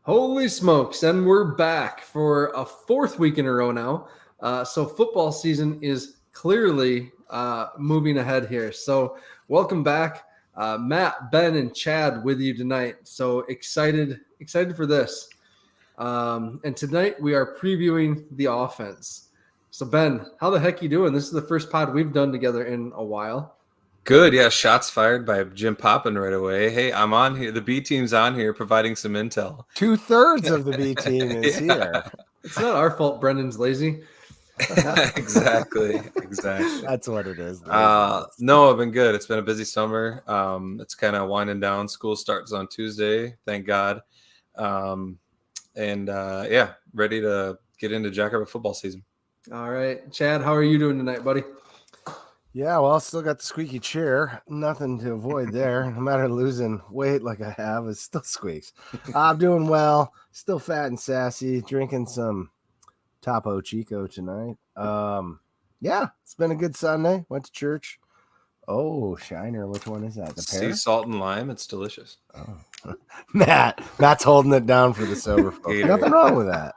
Holy smokes, and we're back for a fourth week in a row now. So football season is clearly moving ahead here. So welcome back, Matt, Ben, and Chad with you tonight. So excited for this. And tonight we are previewing the offense. So Ben, how the heck you doing? This is the first pod we've done together in a while. Good, yeah. Shots fired by Jim Poppin right away. Hey, I'm on here. The B team's on here providing some intel. 2/3 of the B team is here. It's not our fault Brendan's lazy. Exactly. That's what it is. No, I've been good. It's been a busy summer. It's kind of winding down. School starts on Tuesday, thank God. Yeah, ready to get into Jackrabbit football season. All right. Chad, how are you doing tonight, buddy? Yeah, well, still got the squeaky chair. Nothing to avoid there. No matter losing weight like I have, it still squeaks. I'm doing well. Still fat and sassy. Drinking some Topo Chico tonight. Yeah, it's been a good Sunday. Went to church. Oh, Shiner, which one is that? The pear? Sea salt and lime. It's delicious. Oh. Matt's holding it down for the sober folks. Nothing wrong with that.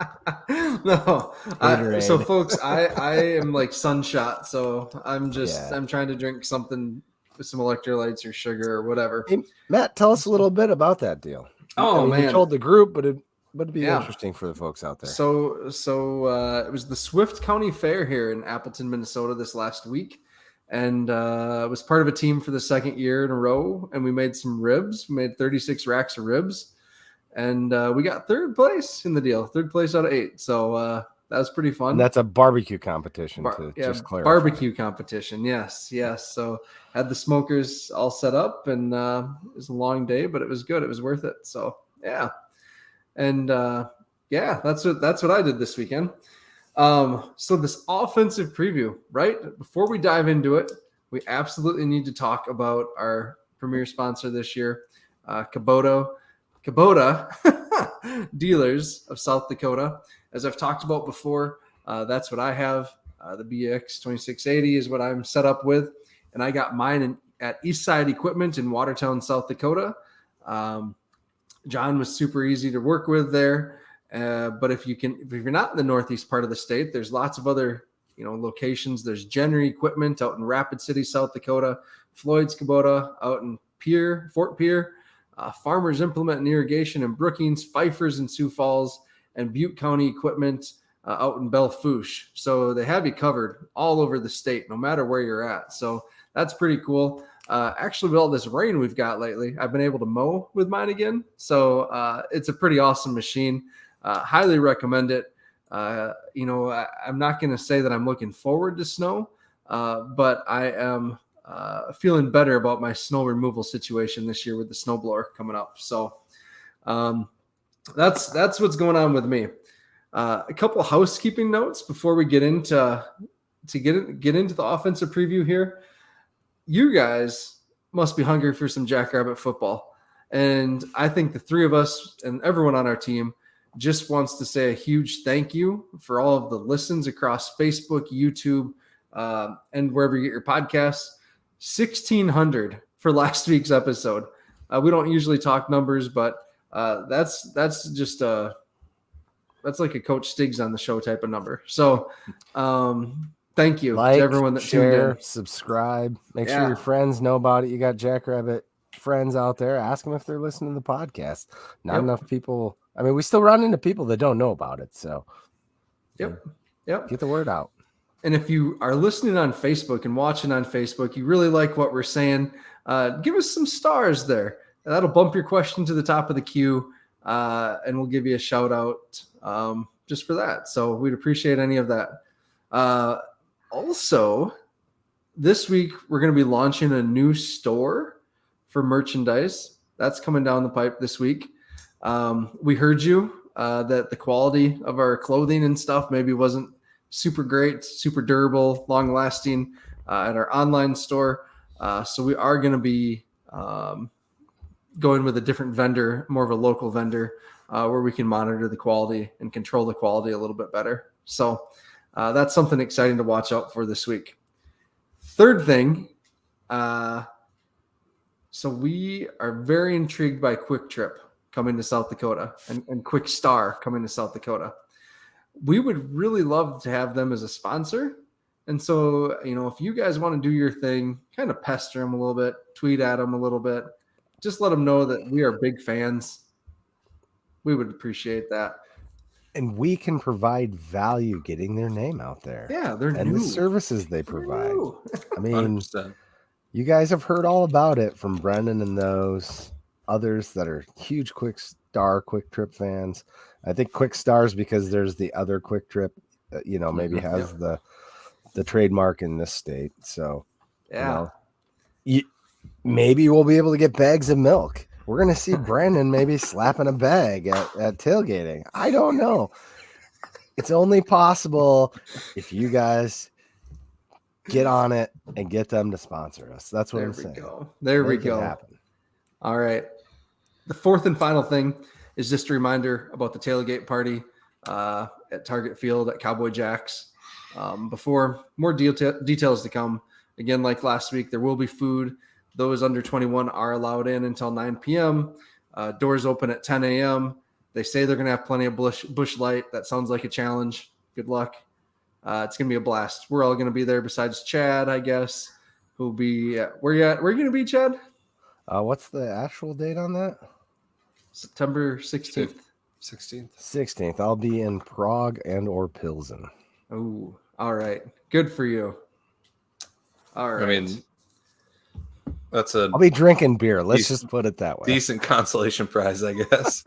No. So folks, I am like sunshot, so I'm trying to drink something with some electrolytes or sugar or whatever. Hey, Matt, tell us a little bit about that deal. Man. You told the group, but it'd be interesting for the folks out there. So it was the Swift County Fair here in Appleton, Minnesota this last week. And was part of a team for the second year in a row. And we made some ribs. We made 36 racks of ribs. And we got third place in the deal. Third place out of 8. So that was pretty fun. And that's a barbecue competition just clarify. Barbecue competition. Yes. So had the smokers all set up. And it was a long day, but it was good. It was worth it. So, yeah. And, that's what I did this weekend. So this offensive preview, right? Before we dive into it, we absolutely need to talk about our premier sponsor this year, Kubota Dealers of South Dakota. As I've talked about before, that's what I have. The BX 2680 is what I'm set up with, and I got mine at Eastside Equipment in Watertown, South Dakota. John was super easy to work with there. But if you're not in the northeast part of the state, there's lots of other, locations. There's Jenner Equipment out in Rapid City, South Dakota, Floyd's Kubota out in Fort Pierre, Farmers Implement and Irrigation in Brookings, Pfeiffer's in Sioux Falls, and Butte County Equipment out in Belle Fourche. So they have you covered all over the state, no matter where you're at. So that's pretty cool. Actually, with all this rain we've got lately, I've been able to mow with mine again. So it's a pretty awesome machine. Highly recommend it. I'm not going to say that I'm looking forward to snow, but I am feeling better about my snow removal situation this year with the snowblower coming up. So that's what's going on with me. A couple of housekeeping notes before we get into get into the offensive preview here. You guys must be hungry for some Jackrabbit football, and I think the three of us and everyone on our team just wants to say a huge thank you for all of the listens across Facebook, YouTube, and wherever you get your podcasts. 1,600 for last week's episode. We don't usually talk numbers, but that's just that's like a Coach Stiggs on the show type of number. So thank you to everyone that tuned in. Subscribe. Make sure your friends know about it. You got Jackrabbit friends out there. Ask them if they're listening to the podcast. Not enough people. I mean, we still run into people that don't know about it. So, Yep. Get the word out. And if you are listening on Facebook and watching on Facebook, you really like what we're saying, give us some stars there. That'll bump your question to the top of the queue, and we'll give you a shout out just for that. So we'd appreciate any of that. Also, this week we're going to be launching a new store for merchandise. That's coming down the pipe this week. We heard you that the quality of our clothing and stuff maybe wasn't super great, super durable, long lasting at our online store. So we are going to be going with a different vendor, more of a local vendor, where we can monitor the quality and control the quality a little bit better. So that's something exciting to watch out for this week. Third thing, so we are very intrigued by Quick Trip. coming to South Dakota and Quick Star coming to South Dakota. We would really love to have them as a sponsor. And so, if you guys want to do your thing, kind of pester them a little bit, tweet at them a little bit, just let them know that we are big fans. We would appreciate that. And we can provide value getting their name out there. Yeah, they're and new. The services they provide. I mean, 100%. You guys have heard all about it from Brendan and those others that are huge Quick Trip fans. I think Quick Stars because there's the other Quick Trip, maybe has the trademark in this state. So, maybe we'll be able to get bags of milk. We're going to see Brandon maybe slapping a bag at tailgating. I don't know. It's only possible if you guys get on it and get them to sponsor us. That's what I'm saying. There we go. Happen. All right. The fourth and final thing is just a reminder about the tailgate party at Target Field at Cowboy Jack's. Before more details to come, again, like last week, there will be food. Those under 21 are allowed in until 9 p.m. Doors open at 10 a.m. They say they're going to have plenty of bush light. That sounds like a challenge. Good luck. It's going to be a blast. We're all going to be there besides Chad, I guess, who'll be where you at? Where are you going to be, Chad? What's the actual date on that? September 16th. 16th. I'll be in Prague or Pilsen. Oh, all right. Good for you. All right. I mean, I'll be drinking beer. Let's just put it that way. Decent consolation prize, I guess.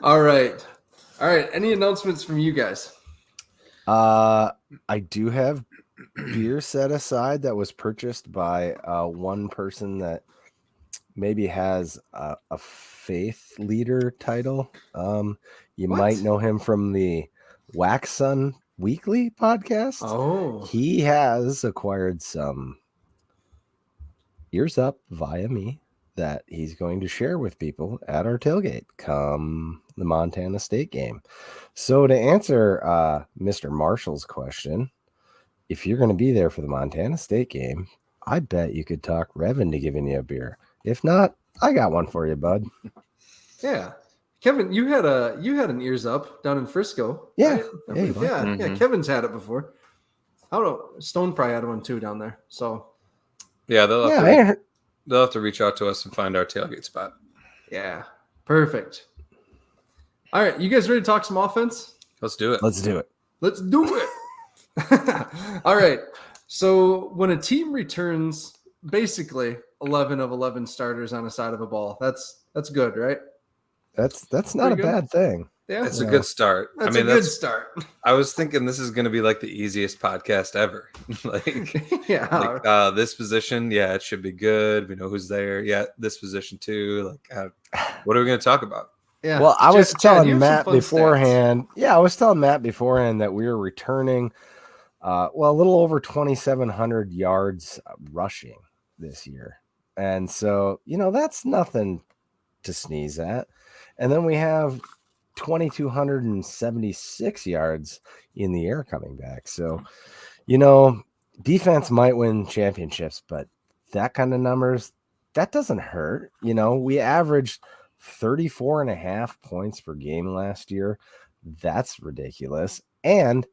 All right. Any announcements from you guys? I do have beer set aside that was purchased by one person that maybe has a faith leader title. You might know him from the Wax Sun Weekly podcast. Oh, he has acquired some ears up via me that he's going to share with people at our tailgate come the Montana State game. So to answer Mr. Marshall's question, if you're going to be there for the Montana State game, I bet you could talk Rev into giving you a beer. If not, I got one for you, bud. Yeah. Kevin, you had an ears up down in Frisco. Yeah. Right? Yeah. Kevin's had it before. I don't know. Stone probably had one too down there. So yeah, they'll have to reach out to us and find our tailgate spot. Yeah. Perfect. All right. You guys ready to talk some offense? Let's do it. Let's do it. All right. So when a team returns basically 11 of 11 starters on a side of a ball, that's good, right? That's not a bad thing. Yeah, it's a good start. That's a good start. I was thinking this is going to be like the easiest podcast ever. This position, it should be good. We know who's there. Yeah, this position too. What are we going to talk about? Yeah. Well, I was telling Matt beforehand. Stats. Yeah, I was telling Matt beforehand that we were returning, a little over 2,700 yards rushing this year, and so that's nothing to sneeze at. And then we have 2,276 yards in the air coming back. So, defense might win championships, but that kind of numbers, that doesn't hurt. We averaged 34.5 points per game last year. That's ridiculous. And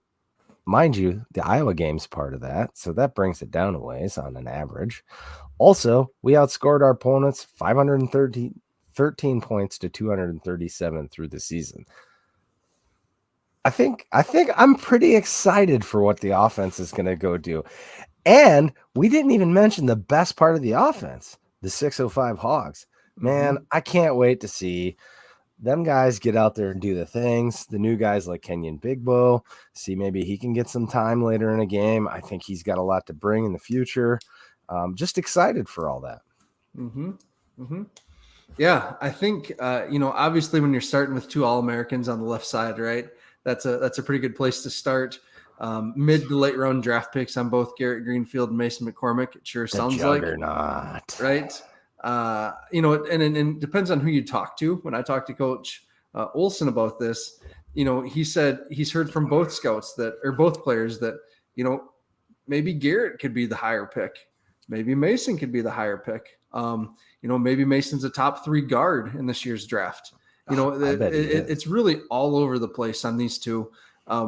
mind you, the Iowa game's part of that. So that brings it down a ways on an average. Also, we outscored our opponents 513 points to 237 through the season. I think I'm pretty excited for what the offense is going to go do. And we didn't even mention the best part of the offense, the 605 Hogs. Man, I can't wait to see them guys get out there and do the things. The new guys like Kenyon Bigbo, see maybe he can get some time later in a game. I think he's got a lot to bring in the future. Just excited for all that. Yeah, I think obviously when you're starting with two All-Americans on the left side, right? That's a pretty good place to start. Mid to late round draft picks on both Garrett Greenfield and Mason McCormick. It sure sounds like, right? And it depends on who you talk to. When I talked to Coach Olson about this, he said he's heard from both scouts both players that, maybe Garrett could be the higher pick. Maybe Mason could be the higher pick. Maybe Mason's a top 3 guard in this year's draft. It's really all over the place on these two.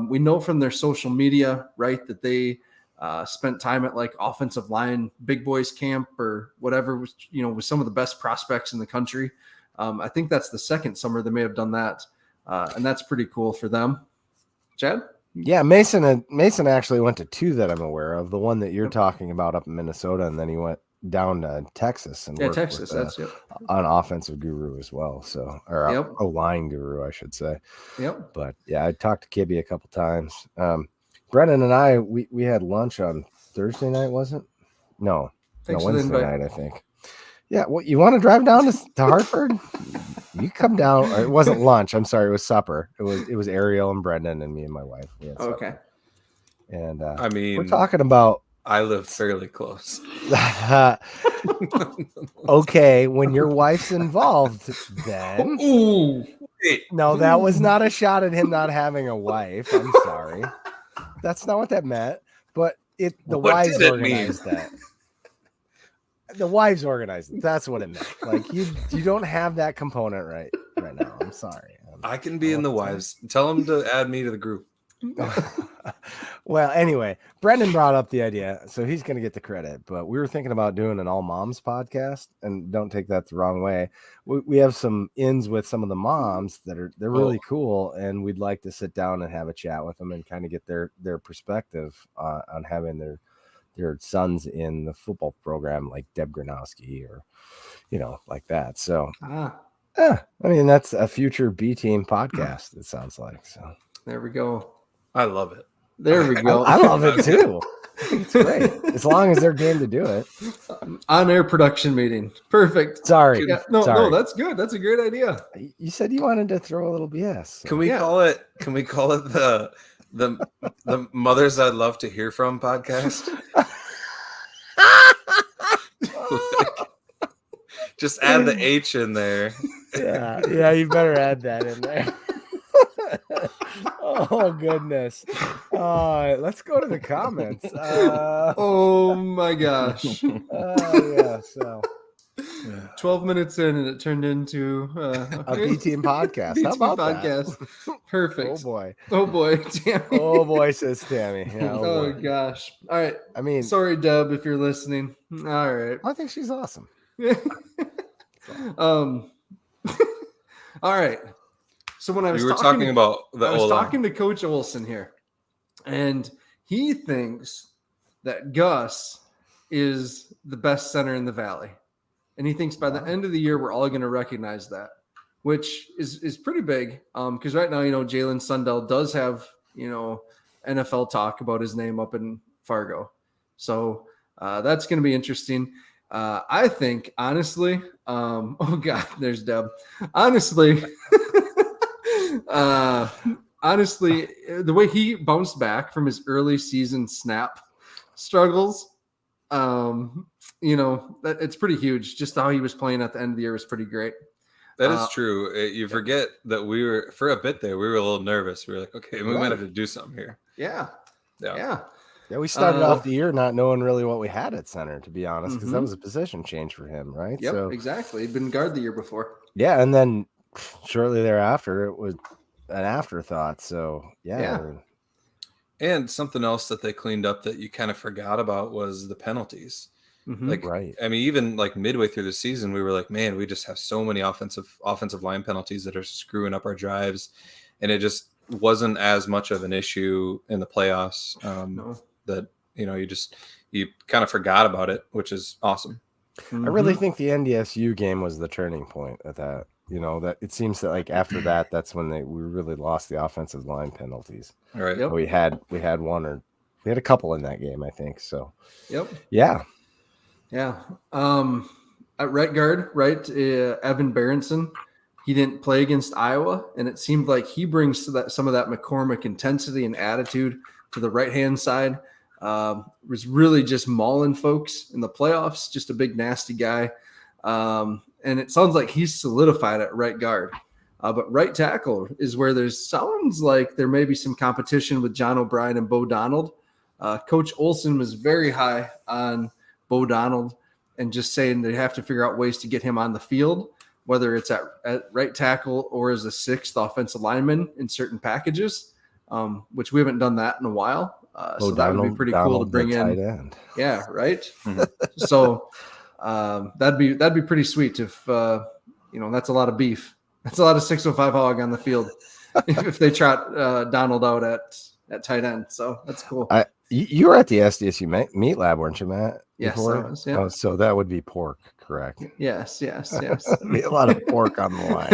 We know from their social media, right, that they spent time at like offensive line, big boys camp or whatever, with some of the best prospects in the country. I think that's the second summer they may have done that. And that's pretty cool for them. Chad? Yeah, Mason actually went to 2 that I'm aware of. The one that you're talking about up in Minnesota, and then he went down to Texas and worked Texas. with, an offensive guru as well. So, or a line guru, I should say. Yep. But yeah, I talked to Kibby a couple times. Brennan and I, we had lunch on Thursday night, wasn't it? No, Wednesday night, I think. Yeah, what, you want to drive down to Hartford? You come down. It wasn't lunch. I'm sorry, it was supper. It was Ariel and Brendan and me and my wife. We had supper. Okay. And we're talking about. I live fairly close. Okay, when your wife's involved, then. Ooh. No, that was not a shot at him not having a wife. I'm sorry. That's not what that meant. But the wives organized that. The wives organized it. That's what it meant. Like you don't have that component right now. I'm sorry. I can be in the wives. Tell them to add me to the group. Well, anyway, Brendan brought up the idea, so he's going to get the credit. But we were thinking about doing an all moms podcast, and don't take that the wrong way. We have some ins with some of the moms they're really cool, and we'd like to sit down and have a chat with them and kind of get their perspective on having their sons in the football program, like Deb Gronowski or like that. So I mean, that's a future B team podcast, it sounds like. So there we go. I love it. There we go. I love it too. It's great. As long as they're game to do it. On-air production meeting. Perfect. Sorry. No, that's good. That's a great idea. You said you wanted to throw a little BS. So. Can we call it the Mothers I'd Love to Hear From podcast? Just add the H in there. Yeah, you better add that in there. Oh goodness. Let's go to the comments. Oh my gosh. Yeah, so 12 minutes in and it turned into a B team podcast. B-team How about podcast. That? Perfect. Oh boy, Tammy. Oh boy, says Tammy. Yeah, oh gosh. All right. I mean, sorry, Deb, if you're listening. All right. I think she's awesome. All right. So when I was talking talking to Coach Olson here, and he thinks that Gus is the best center in the Valley. And he thinks by the end of the year, we're all going to recognize that, which is pretty big. Because right now, Jalen Sundell does have, NFL talk about his name up in Fargo. So that's going to be interesting. I think, honestly, oh God, there's Deb. Honestly, the way he bounced back from his early season snap struggles, that it's pretty huge. Just how he was playing at the end of the year was pretty great. That is true. You forget that we were, for a bit there, we were a little nervous. We were like, okay, we might have to do something here. Yeah. Yeah, we started off the year not knowing really what we had at center, to be honest, because that was a position change for him, right? Yep, so, exactly. He'd been guard the year before. Yeah, and then shortly thereafter, it was an afterthought. So, yeah. And something else that they cleaned up that you kind of forgot about was the penalties. Mm-hmm. Right. I mean, even like midway through the season, we were like, man, we just have so many offensive line penalties that are screwing up our drives. And it just wasn't as much of an issue in the playoffs. That you kind of forgot about it, which is awesome. I really think the NDSU game was the turning point at that. That it seems that like after that, that's when we really lost the offensive line penalties. All right. Yep. We had one, or we had a couple in that game, I think. So. Yep. Yeah. Yeah. At right guard, Evan Berenson. He didn't play against Iowa, and it seemed like he brings some of that McCormick intensity and attitude to the right-hand side. Was really just mauling folks in the playoffs, just a big, nasty guy. And it sounds like he's solidified at right guard. But right tackle is where sounds like there may be some competition with John O'Brien and Bo Donald. Coach Olson was very high on Bo Donald. and just saying they have to figure out ways to get him on the field, whether it's at right tackle or as a sixth offensive lineman in certain packages, which we haven't done that in a while. So that would be pretty cool to bring in. Tight end. Yeah, right. So that'd be pretty sweet if that's a lot of beef. That's a lot of 605 hog on the field if they trot Donald out at tight end. So that's cool. You were at the SDSU meat lab, weren't you, Matt? Yes, before? I was, yeah. Oh, so that would be pork, correct? Yes. Be a lot of pork on the line.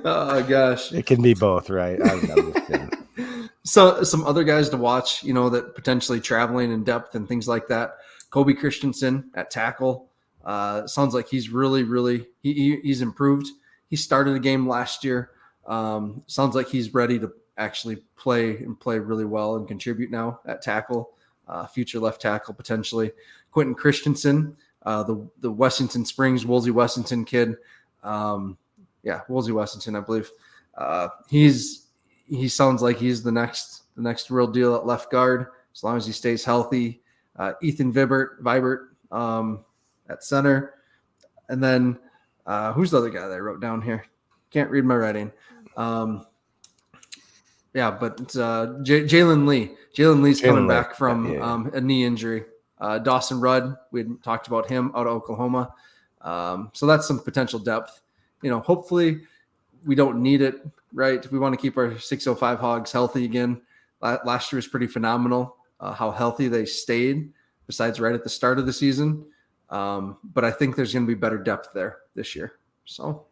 Oh gosh, it can be both, right? I'm just kidding. So some other guys to watch, that potentially traveling in depth and things like that. Kobe Christensen at tackle. Sounds like he's really he's improved. He started the game last year. Sounds like he's ready to actually play really well and contribute now at tackle. Future left tackle potentially. Quentin Christensen, the Wessington Springs Woolsey Wessington kid. Woolsey Wessington, I believe. He sounds like he's the next real deal at left guard as long as he stays healthy. Ethan Vibert at center, and then who's the other guy that I wrote down here? Can't read my writing. Jalen Lee. Jalen Lee's coming back from a knee injury. Dawson Rudd, we had talked about him out of Oklahoma. So that's some potential depth. Hopefully we don't need it, right? We want to keep our 605 hogs healthy again. Last year was pretty phenomenal how healthy they stayed, besides right at the start of the season. But I think there's going to be better depth there this year. So.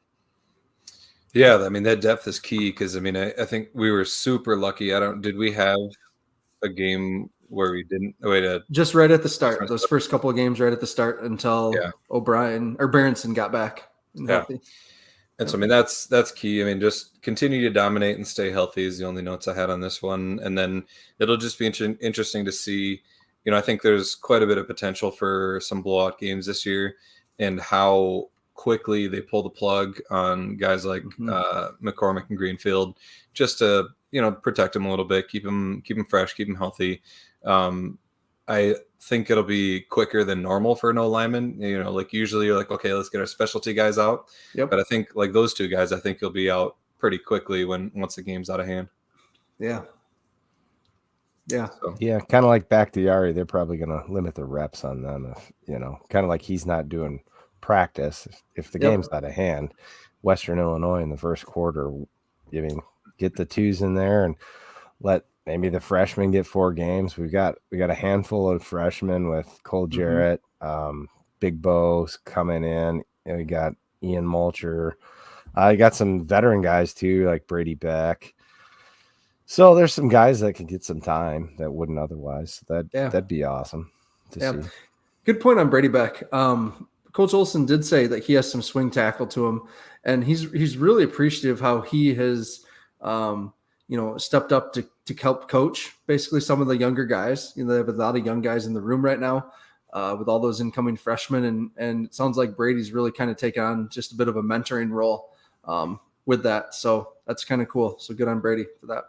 Yeah, I mean, that depth is key because, I think we were super lucky. Did we have a game where we didn't? Just right at the start, those first couple of games right at the start until O'Brien or Berenson got back and healthy. And so, that's key. Just continue to dominate and stay healthy is the only notes I had on this one. And then it'll just be interesting to see. I think there's quite a bit of potential for some blowout games this year, and how quickly they pull the plug on guys like McCormick and Greenfield, just to protect them a little bit, keep them fresh, keep them healthy. I think it'll be quicker than normal for no lineman. Like usually you're like, okay, let's get our specialty guys out. Yep. But I think like those two guys, I think you'll be out pretty quickly once the game's out of hand. Yeah. Yeah. So. Yeah. Kind of like Bakhtiari, they're probably going to limit the reps on them. If, kind of like he's not doing practice. If the game's out of hand, Western Illinois in the first quarter, get the twos in there and let maybe the freshmen get 4 games. We got a handful of freshmen with Cole Jarrett, Big Bo's coming in. We got Ian Mulcher. I got some veteran guys too, like Brady Beck. So there's some guys that can get some time that wouldn't otherwise. That'd be awesome to see. Good point on Brady Beck. Coach Olson did say that he has some swing tackle to him, and he's really appreciative how he has stepped up to help coach basically some of the younger guys. They have a lot of young guys in the room right now with all those incoming freshmen, and it sounds like Brady's really kind of taken on just a bit of a mentoring role with that. So that's kind of cool. So good on Brady for that.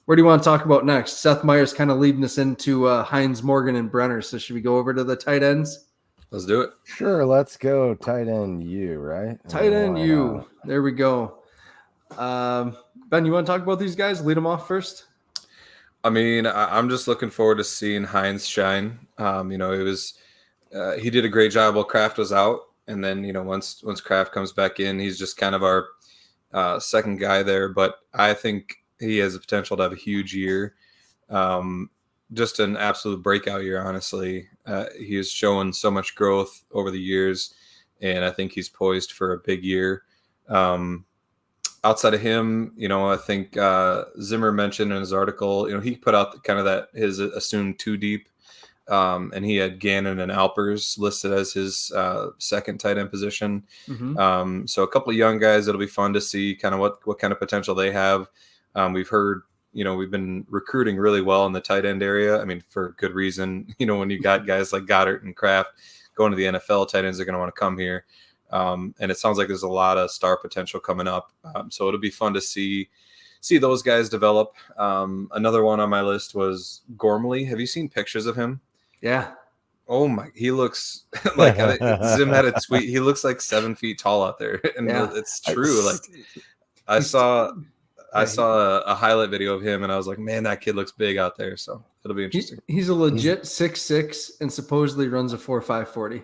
Where do you want to talk about next? Seth Meyer's kind of leading us into Hines, Morgan, and Brenner. So should we go over to the tight ends? Let's do it. Sure, let's go tight end U, right? Tight end U. There we go. Ben, you want to talk about these guys? Lead them off first. I'm just looking forward to seeing Hines shine. It was he did a great job while Kraft was out, and then once Kraft comes back in, he's just kind of our second guy there. But I think he has the potential to have a huge year. Just an absolute breakout year, honestly. He has shown so much growth over the years, and I think he's poised for a big year. Outside of him, I think Zimmer mentioned in his article, he put out kind of that his assumed 2 deep, and he had Gannon and Alpers listed as his second tight end position. So a couple of young guys, it'll be fun to see kind of what kind of potential they have. We've heard, we've been recruiting really well in the tight end area. For good reason. When you got guys like Goddard and Kraft going to the NFL, tight ends are going to want to come here. And it sounds like there's a lot of star potential coming up. So it'll be fun to see those guys develop. Another one on my list was Gormley. Have you seen pictures of him? Yeah. Oh my, he looks like Zim had a tweet. He looks like 7 feet tall out there, and it's true. Like I saw a highlight video of him, and I was like, man, that kid looks big out there. So it'll be interesting. He's a legit 6'6" and supposedly runs a 4.5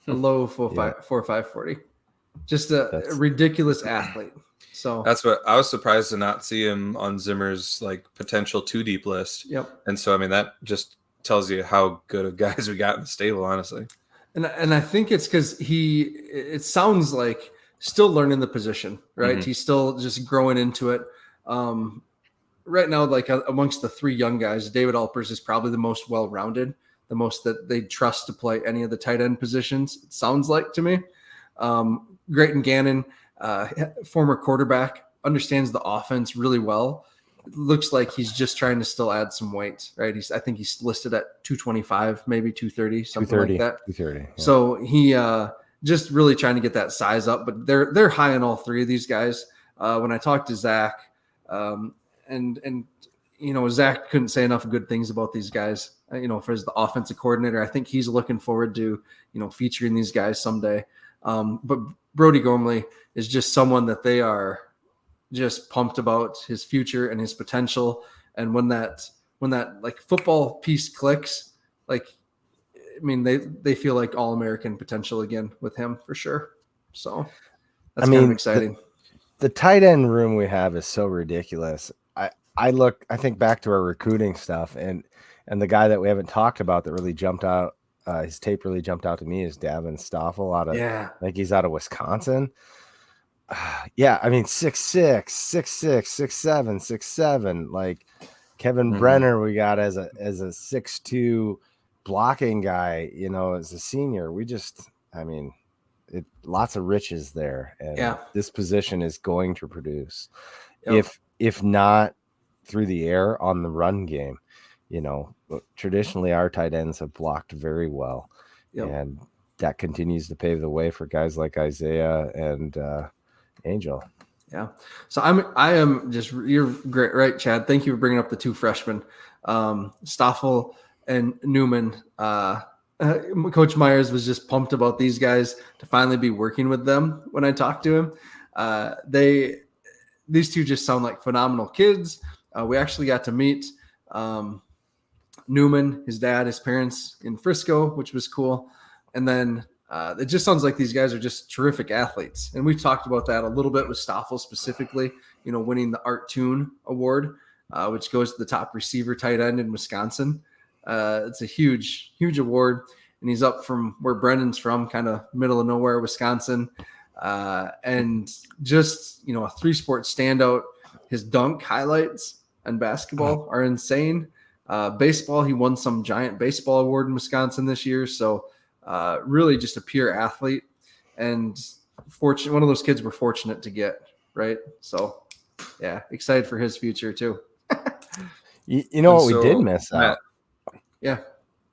a low 4.5 Just a ridiculous athlete. So that's what I was surprised to not see him on Zimmer's like potential 2 deep list. Yep. And so I mean that just tells you how good of guys we got in the stable, honestly. And I think it's because it sounds like still learning the position, right? Mm-hmm. He's still just growing into it. Right now, like amongst the 3 young guys, David Alpers is probably the most well-rounded, the most that they trust to play any of the tight end positions. It sounds like to me. Grayton Gannon, former quarterback, understands the offense really well. It looks like he's just trying to still add some weight, right? I think he's listed at 225, maybe 230, something like that. 230. Yeah. So he just really trying to get that size up, but they're high on all 3 of these guys. When I talked to Zach, and Zach couldn't say enough good things about these guys. For as the offensive coordinator, I think he's looking forward to featuring these guys someday. But Brody Gormley is just someone that they are just pumped about his future and his potential. And when that like football piece clicks, like, I mean, they feel like All-American potential again with him for sure. So that's kind of exciting. The tight end room we have is so ridiculous. I think back to our recruiting stuff, and the guy that we haven't talked about that really jumped out, his tape really jumped out to me is Davin Stoffel he's out of Wisconsin. Yeah, I mean 6'6", 6'6", 6'7", 6'7". Like Kevin Brenner, we got as a 6'2" blocking guy, as a senior. Lots of riches there, and this position is going to produce. Yep. If not through the air on the run game, traditionally our tight ends have blocked very well, and that continues to pave the way for guys like Isaiah and Angel. Yeah. So I am just, you're great, right, Chad? Thank you for bringing up the 2 freshmen, Stoffel and Newman. Coach Myers was just pumped about these guys to finally be working with them. When I talked to him, these 2 just sound like phenomenal kids. We actually got to meet Newman, his dad, his parents in Frisco, which was cool. And then it just sounds like these guys are just terrific athletes. And we've talked about that a little bit with Stoffel specifically, winning the Art Toon Award, which goes to the top receiver tight end in Wisconsin. It's a huge, huge award. And he's up from where Brendan's from, kind of middle of nowhere, Wisconsin. And just, a 3-sport standout. His dunk highlights and basketball are insane. Baseball, he won some giant baseball award in Wisconsin this year. So really just a pure athlete, and one of those kids we're fortunate to get, right? So yeah, excited for his future too. We did miss out. Yeah.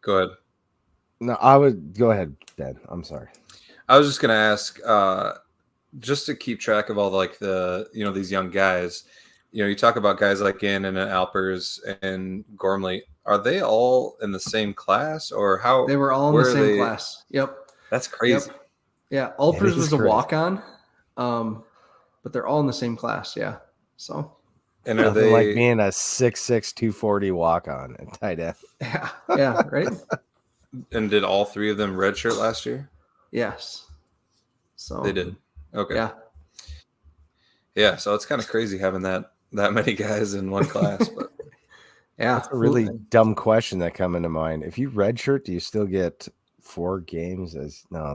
Go ahead. No, I would go ahead, Ben. I'm sorry. I was just going to ask, just to keep track of all these young guys, you talk about guys like Gannon and Alpers and Gormley. Are they all in the same class, or how? They were all in the same class. Yep. That's crazy. Yep. Yeah. Alpers was a walk-on, but they're all in the same class. Yeah. So. And are they like being a 6'6", 240 walk-on and tight end? Yeah. Yeah. Right. And did all 3 of them redshirt last year? Yes. So they did. Okay. Yeah. Yeah. So it's kind of crazy having that many guys in one class, but yeah, that's a really dumb question that come into mind. If you redshirt, do you still get 4 games? No,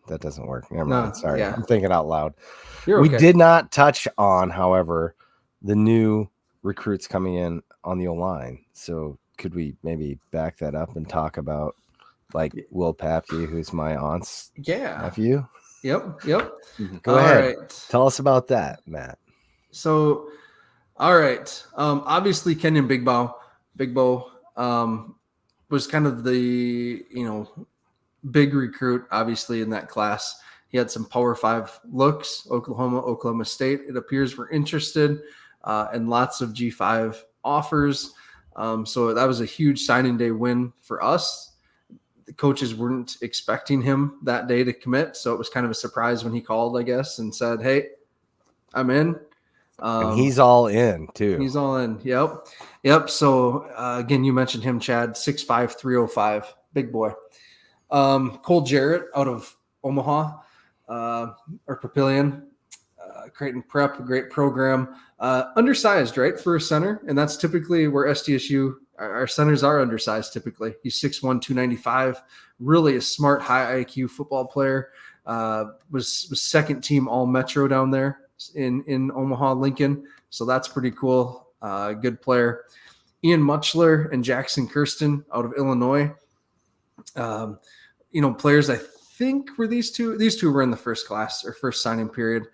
that doesn't work. Never mind. Sorry, I'm thinking out loud. We did not touch on, however, the new recruits coming in on the O-line. So could we maybe back that up and talk about like Will Papke, who's my aunt's nephew? Yep. Go ahead. Right. Tell us about that, Matt. So, all right. Obviously, Kenyon Big Bow was kind of the, big recruit, obviously, in that class. He had some Power 5 looks, Oklahoma State. It appears we're interested, and lots of G5 offers. So that was a huge signing day win for us. coaches weren't expecting him that day to commit. So it was kind of a surprise when he called, I guess, and said, "Hey, I'm in." And he's all in too. He's all in. Yep. So again, you mentioned him, Chad, 6'5", 305, big boy. Cole Jarrett out of Omaha, or Papillion, Creighton Prep, a great program. Undersized, right, for a center, and that's typically where SDSU, our centers are undersized typically. He's 6'1", 295, really a smart, high IQ football player. Was second team All Metro down there in Omaha, Lincoln. So that's pretty cool. Good player. Ian Muchler and Jackson Kirsten out of Illinois. Players I think were these two. These two were in the first class or first signing period.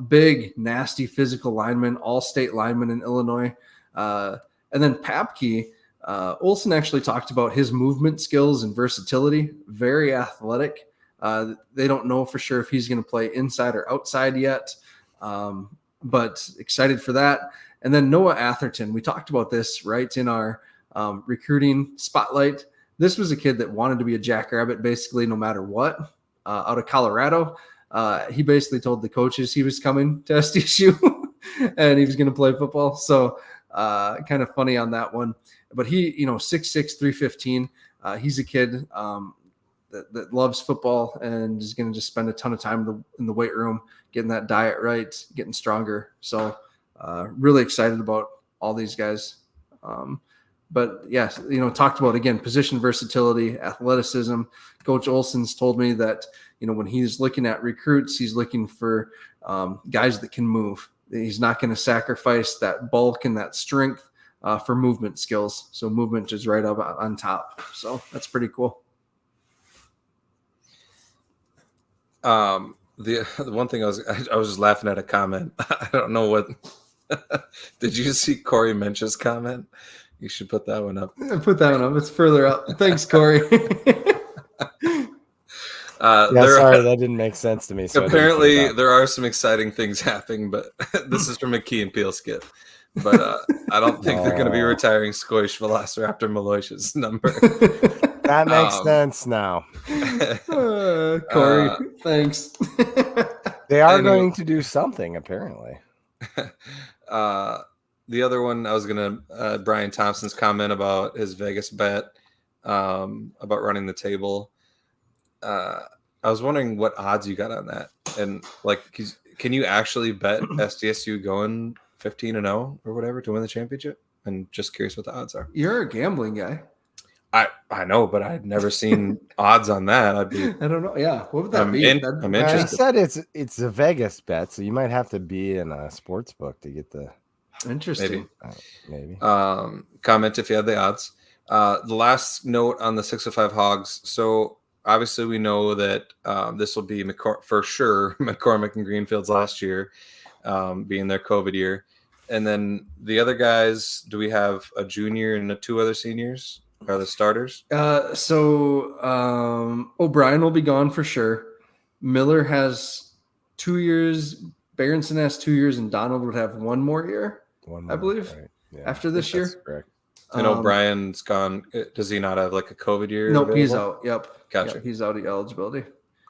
Big, nasty physical lineman, all-state lineman in Illinois. And then Papke, Olson actually talked about his movement skills and versatility. Very athletic. They don't know for sure if he's going to play inside or outside yet, but excited for that. And then Noah Atherton, we talked about this right in our recruiting spotlight. This was a kid that wanted to be a Jackrabbit basically no matter what, out of Colorado. He basically told the coaches he was coming to SDSU and he was going to play football. So kind of funny on that one. But he, 6'6", 315. He's a kid that loves football and is going to just spend a ton of time in the weight room, getting that diet right, getting stronger. So really excited about all these guys. But yes, talked about, again, position versatility, athleticism. Coach Olson's told me that, when he's looking at recruits, he's looking for guys that can move. He's not going to sacrifice that bulk and that strength for movement skills. So movement is right up on top. So that's pretty cool. The one thing I was just laughing at a comment. I don't know what. Did you see Corey Mench's comment? You should put that one up. Put that one up. It's further up. Thanks, Corey. Sorry, that didn't make sense to me. So apparently, there are some exciting things happening, but this is from a Key and Peele skit. But I don't think they're going to be retiring Squish Velociraptor Maloysia's number. That makes sense now. Corey, thanks. They are going to do something, apparently. The other one, I was going to, Brian Thompson's comment about his Vegas bet, about running the table. I was wondering what odds you got on that. And can you actually bet SDSU going 15-0 or whatever to win the championship? And just curious what the odds are. You're a gambling guy. I know, but I'd never seen odds on that. I don't know. Yeah. What would that be? I'm interested. He said it's a Vegas bet, so you might have to be in a sports book to get the. Interesting. Maybe. Comment if you have the odds. The last note on the 605 Hogs. So obviously we know that this will be for sure McCormick and Greenfield's last year, being their COVID year. And then the other guys, do we have a junior and 2 other seniors? Are the starters? O'Brien will be gone for sure. Miller has 2 years. Berenson has 2 years, and Donald would have 1 more year, I believe, right. After this year. Correct. And O'Brien's gone. Does he not have like a COVID year? Nope, available? He's out. Yep. Gotcha. Yep, he's out of eligibility.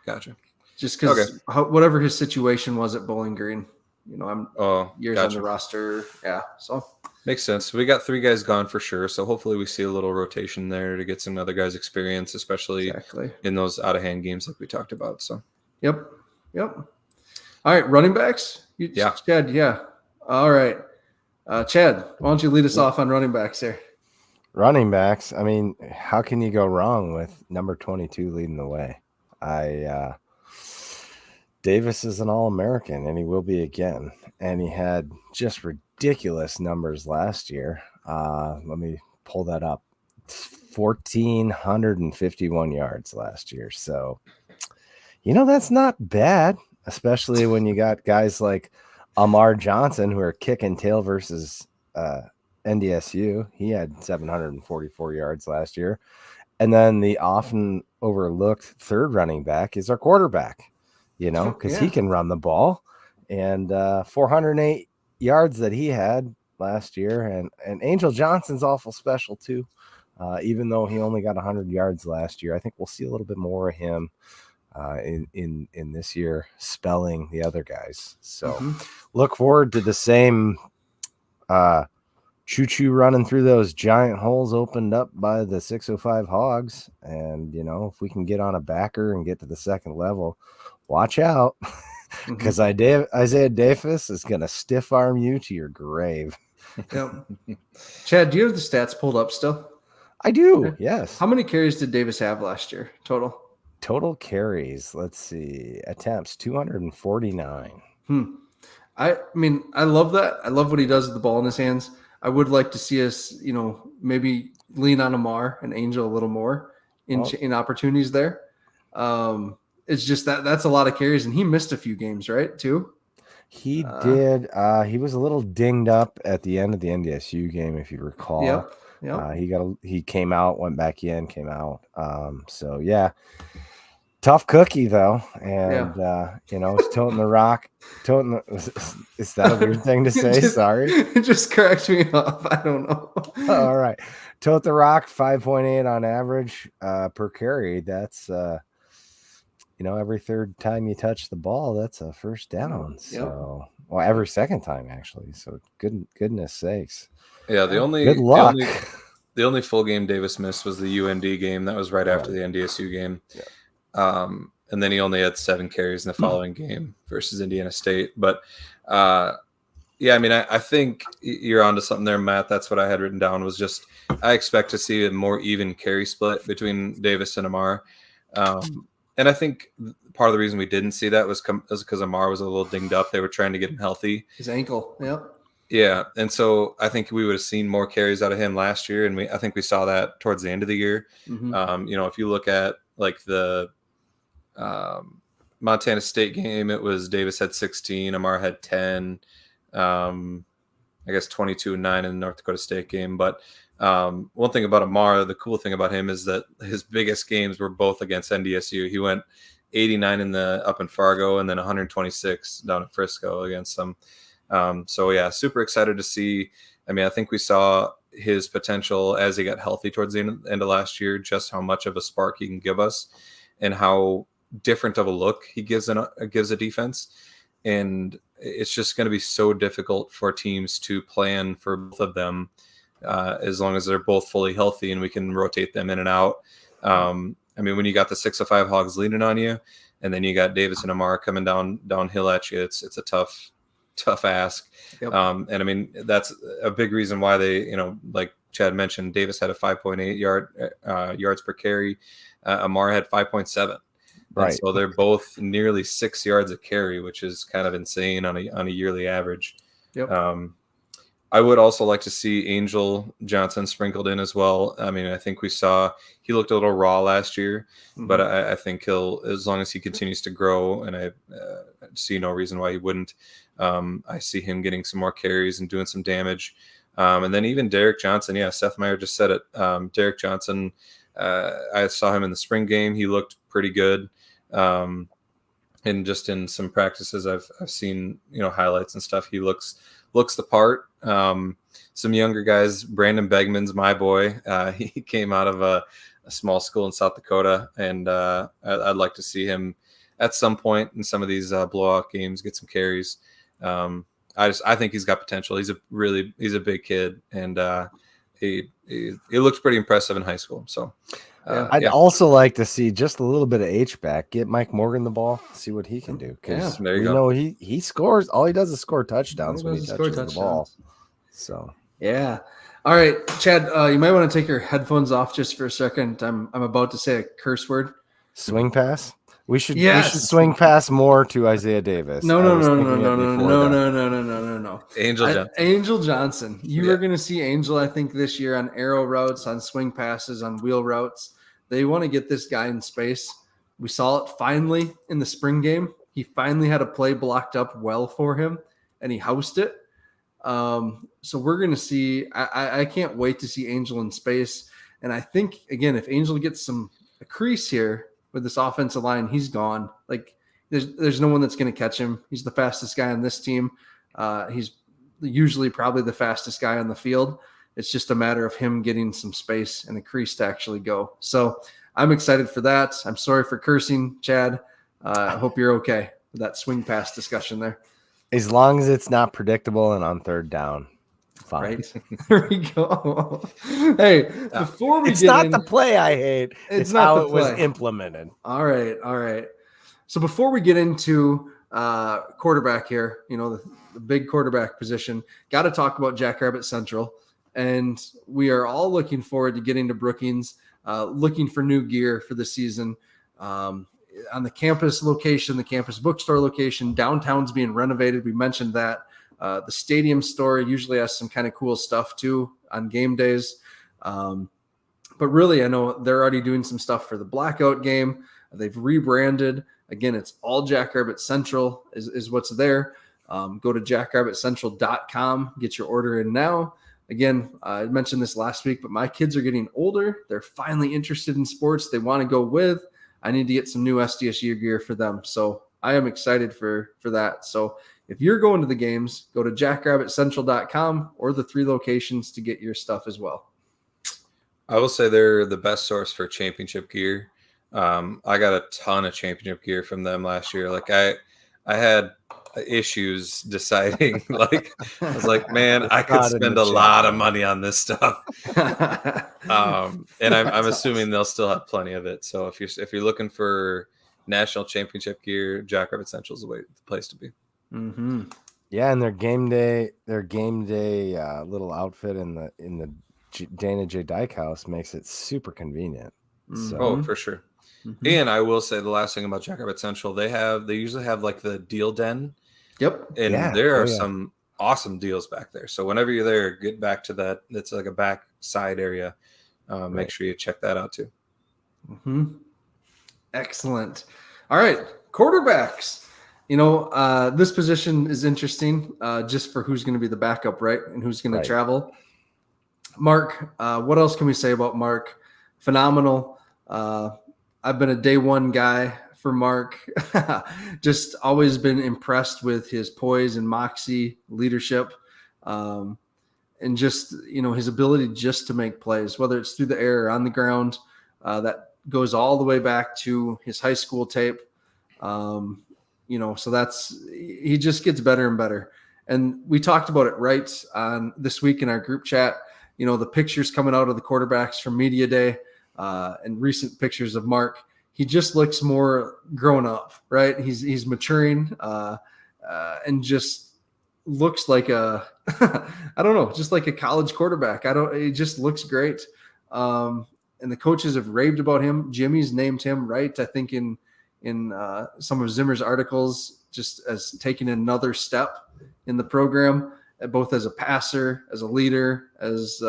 Gotcha. Just because whatever his situation was at Bowling Green, I'm years on the roster. Yeah, so. Makes sense. We got 3 guys gone for sure, so hopefully we see a little rotation there to get some other guys' experience, especially in those out-of-hand games like we talked about. So, Yep. All right, running backs? Chad, yeah. All right. Chad, why don't you lead us off on running backs here? Running backs, I mean, how can you go wrong with number 22 leading the way? Davis is an All-American, and he will be again. And he had just ridiculous numbers last year. Let me pull that up. 1,451 yards last year. So, that's not bad, especially when you got guys like Amar Johnson who are kicking tail versus NDSU. He had 744 yards last year. And then the often overlooked third running back is our quarterback, because he can run the ball. And 408 yards that he had last year. And Angel Johnson's awful special too. Even though he only got 100 yards last year, I think we'll see a little bit more of him in this year, spelling the other guys. So look forward to the same choo-choo running through those giant holes opened up by the 605 Hogs. And, if we can get on a backer and get to the second level, watch out, because Isaiah Davis is going to stiff arm you to your grave. Yep. Chad, do you have the stats pulled up still? I do, yes. How many carries did Davis have last year total? Total carries, let's see, attempts, 249. I mean, I love that. I love what he does with the ball in his hands. I would like to see us, maybe lean on Amar and Angel a little more in opportunities there. It's just that's a lot of carries, and he missed a few games, right, too? He did. He was a little dinged up at the end of the NDSU game, if you recall. Yep. He came out, went back in, came out. So yeah, tough cookie though, and he's toting the rock. Is that a weird thing to say? Sorry, just correct me off. I don't know. All right, tote the rock, 5.8 on average per carry. That's every third time you touch the ball, that's a first down. So, well, every second time actually. So, goodness sakes. Yeah, the only full game Davis missed was the UND game. That was right after the NDSU game. Yeah. And then he only had 7 carries in the following game versus Indiana State. But I mean, I think you're onto something there, Matt. That's what I had written down, was just I expect to see a more even carry split between Davis and Amar. And I think part of the reason we didn't see that was because Amar was a little dinged up. They were trying to get him healthy. His ankle, yep. Yeah, and so I think we would have seen more carries out of him last year, and I think we saw that towards the end of the year. If you look at like the Montana State game, it was Davis had 16, Amar had 10, I guess 22 and 9 in the North Dakota State game. But one thing about Amar, the cool thing about him is that his biggest games were both against NDSU. He went 89 up in Fargo and then 126 down at Frisco against them. Super excited to see. I mean, I think we saw his potential as he got healthy towards the end of last year, just how much of a spark he can give us and how different of a look he gives a defense. And it's just going to be so difficult for teams to plan for both of them as long as they're both fully healthy and we can rotate them in and out. I mean, when you got the 605 Hogs leaning on you, and then you got Davis and Amar coming downhill at you, it's a tough ask. Yep. And I mean, that's a big reason why they, like Chad mentioned, Davis had a 5.8 yards per carry. Amar had 5.7. Right. And so they're both nearly 6 yards a carry, which is kind of insane on a yearly average. Yep. I would also like to see Angel Johnson sprinkled in as well. I mean, I think he looked a little raw last year, but I think as long as he continues to grow, and I see no reason why he wouldn't, I see him getting some more carries and doing some damage. And then even Derek Johnson, Seth Meyer just said it. Derek Johnson, I saw him in the spring game. He looked pretty good. And just in some practices I've seen, highlights and stuff, he looks the part. Some younger guys, Brandon Begman's my boy. He came out of a small school in South Dakota, and I'd like to see him at some point in some of these blowout games get some carries. I think he's got potential. He's a big kid, and he looked pretty impressive in high school. So I'd also like to see just a little bit of H-back. Get Mike Morgan the ball, see what he can do. Because we know he scores. All he does is score touchdowns when he touches the ball. So all right, Chad, you might want to take your headphones off just for a second. I'm about to say a curse word. Swing pass. We should swing pass more to Isaiah Davis. No. Angel Johnson. You are going to see Angel, I think, this year on arrow routes, on swing passes, on wheel routes. They want to get this guy in space. We saw it finally in the spring game. He finally had a play blocked up well for him, and he housed it. So we're going to see. I can't wait to see Angel in space. And I think, again, if Angel gets a crease here with this offensive line, he's gone. Like there's no one that's going to catch him. He's the fastest guy on this team. He's usually probably the fastest guy on the field. It's just a matter of him getting some space in the crease to actually go. So I'm excited for that. I'm sorry for cursing, Chad. I hope you're okay with that swing pass discussion there. As long as it's not predictable and on third down. Fine. Right. There we go. Hey, before we it's get not in, the play I hate. It's not how the it was play. implemented. All right. So before we get into quarterback here, the big quarterback position, got to talk about Jackrabbit Central. And we are all looking forward to getting to Brookings, looking for new gear for the season. On the campus location, the campus bookstore location, downtown's being renovated. We mentioned that. The stadium store usually has some kind of cool stuff too on game days. But really, I know they're already doing some stuff for the blackout game. They've rebranded. Again, it's all Jackrabbit Central is what's there. Go to jackrabbitcentral.com. Get your order in now. Again, I mentioned this last week, but my kids are getting older. They're finally interested in sports they want to go with. I need to get some new SDSU gear for them. So I am excited for that. So if you're going to the games, go to jackrabbitcentral.com or the 3 locations to get your stuff as well. I will say they're the best source for championship gear. I got a ton of championship gear from them last year. Like I had issues deciding, like, I was like, man, I could spend a lot of money on this stuff. And I'm assuming they'll still have plenty of it. So if you're looking for national championship gear, Jackrabbit Central is the place to be. Mm-hmm. Yeah, and their game day little outfit in the Dana J. Dyke house makes it super convenient. Mm-hmm. So. Oh, for sure. Mm-hmm. And I will say the last thing about Jackrabbit Central, they usually have like the deal den. Yep. And there are some awesome deals back there. So whenever you're there, get back to that. It's like a back side area. Make sure you check that out too. Mm-hmm. Excellent. All right. Quarterbacks. This position is interesting just for who's going to be the backup, right? And who's going to travel. Mark, what else can we say about Mark? Phenomenal. I've been a day one guy for Mark. Just always been impressed with his poise and moxie, leadership, and just, his ability just to make plays, whether it's through the air or on the ground. That goes all the way back to his high school tape. So he just gets better and better. And we talked about it right on this week in our group chat, the pictures coming out of the quarterbacks from media day and recent pictures of Mark. He just looks more grown up, right? He's maturing and just looks like I don't know, just like a college quarterback. He just looks great. And the coaches have raved about him. Jimmy's named him, right? I think in some of Zimmer's articles, just as taking another step in the program, both as a passer, as a leader, as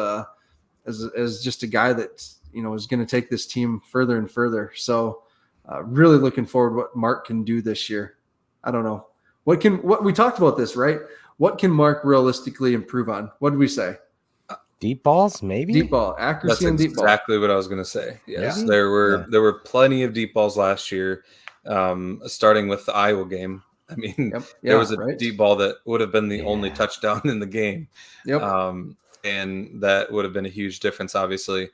just a guy that, is going to take this team further and further. So really looking forward to what Mark can do this year. I don't know. What we talked about this, right? What can Mark realistically improve on? What did we say? Deep balls, maybe? Deep ball, accuracy and deep ball. That's exactly what I was going to say. Yes, there were plenty of deep balls last year, starting with the Iowa game. I mean, there was a deep ball that would have been the only touchdown in the game. Yep. And that would have been a huge difference, obviously.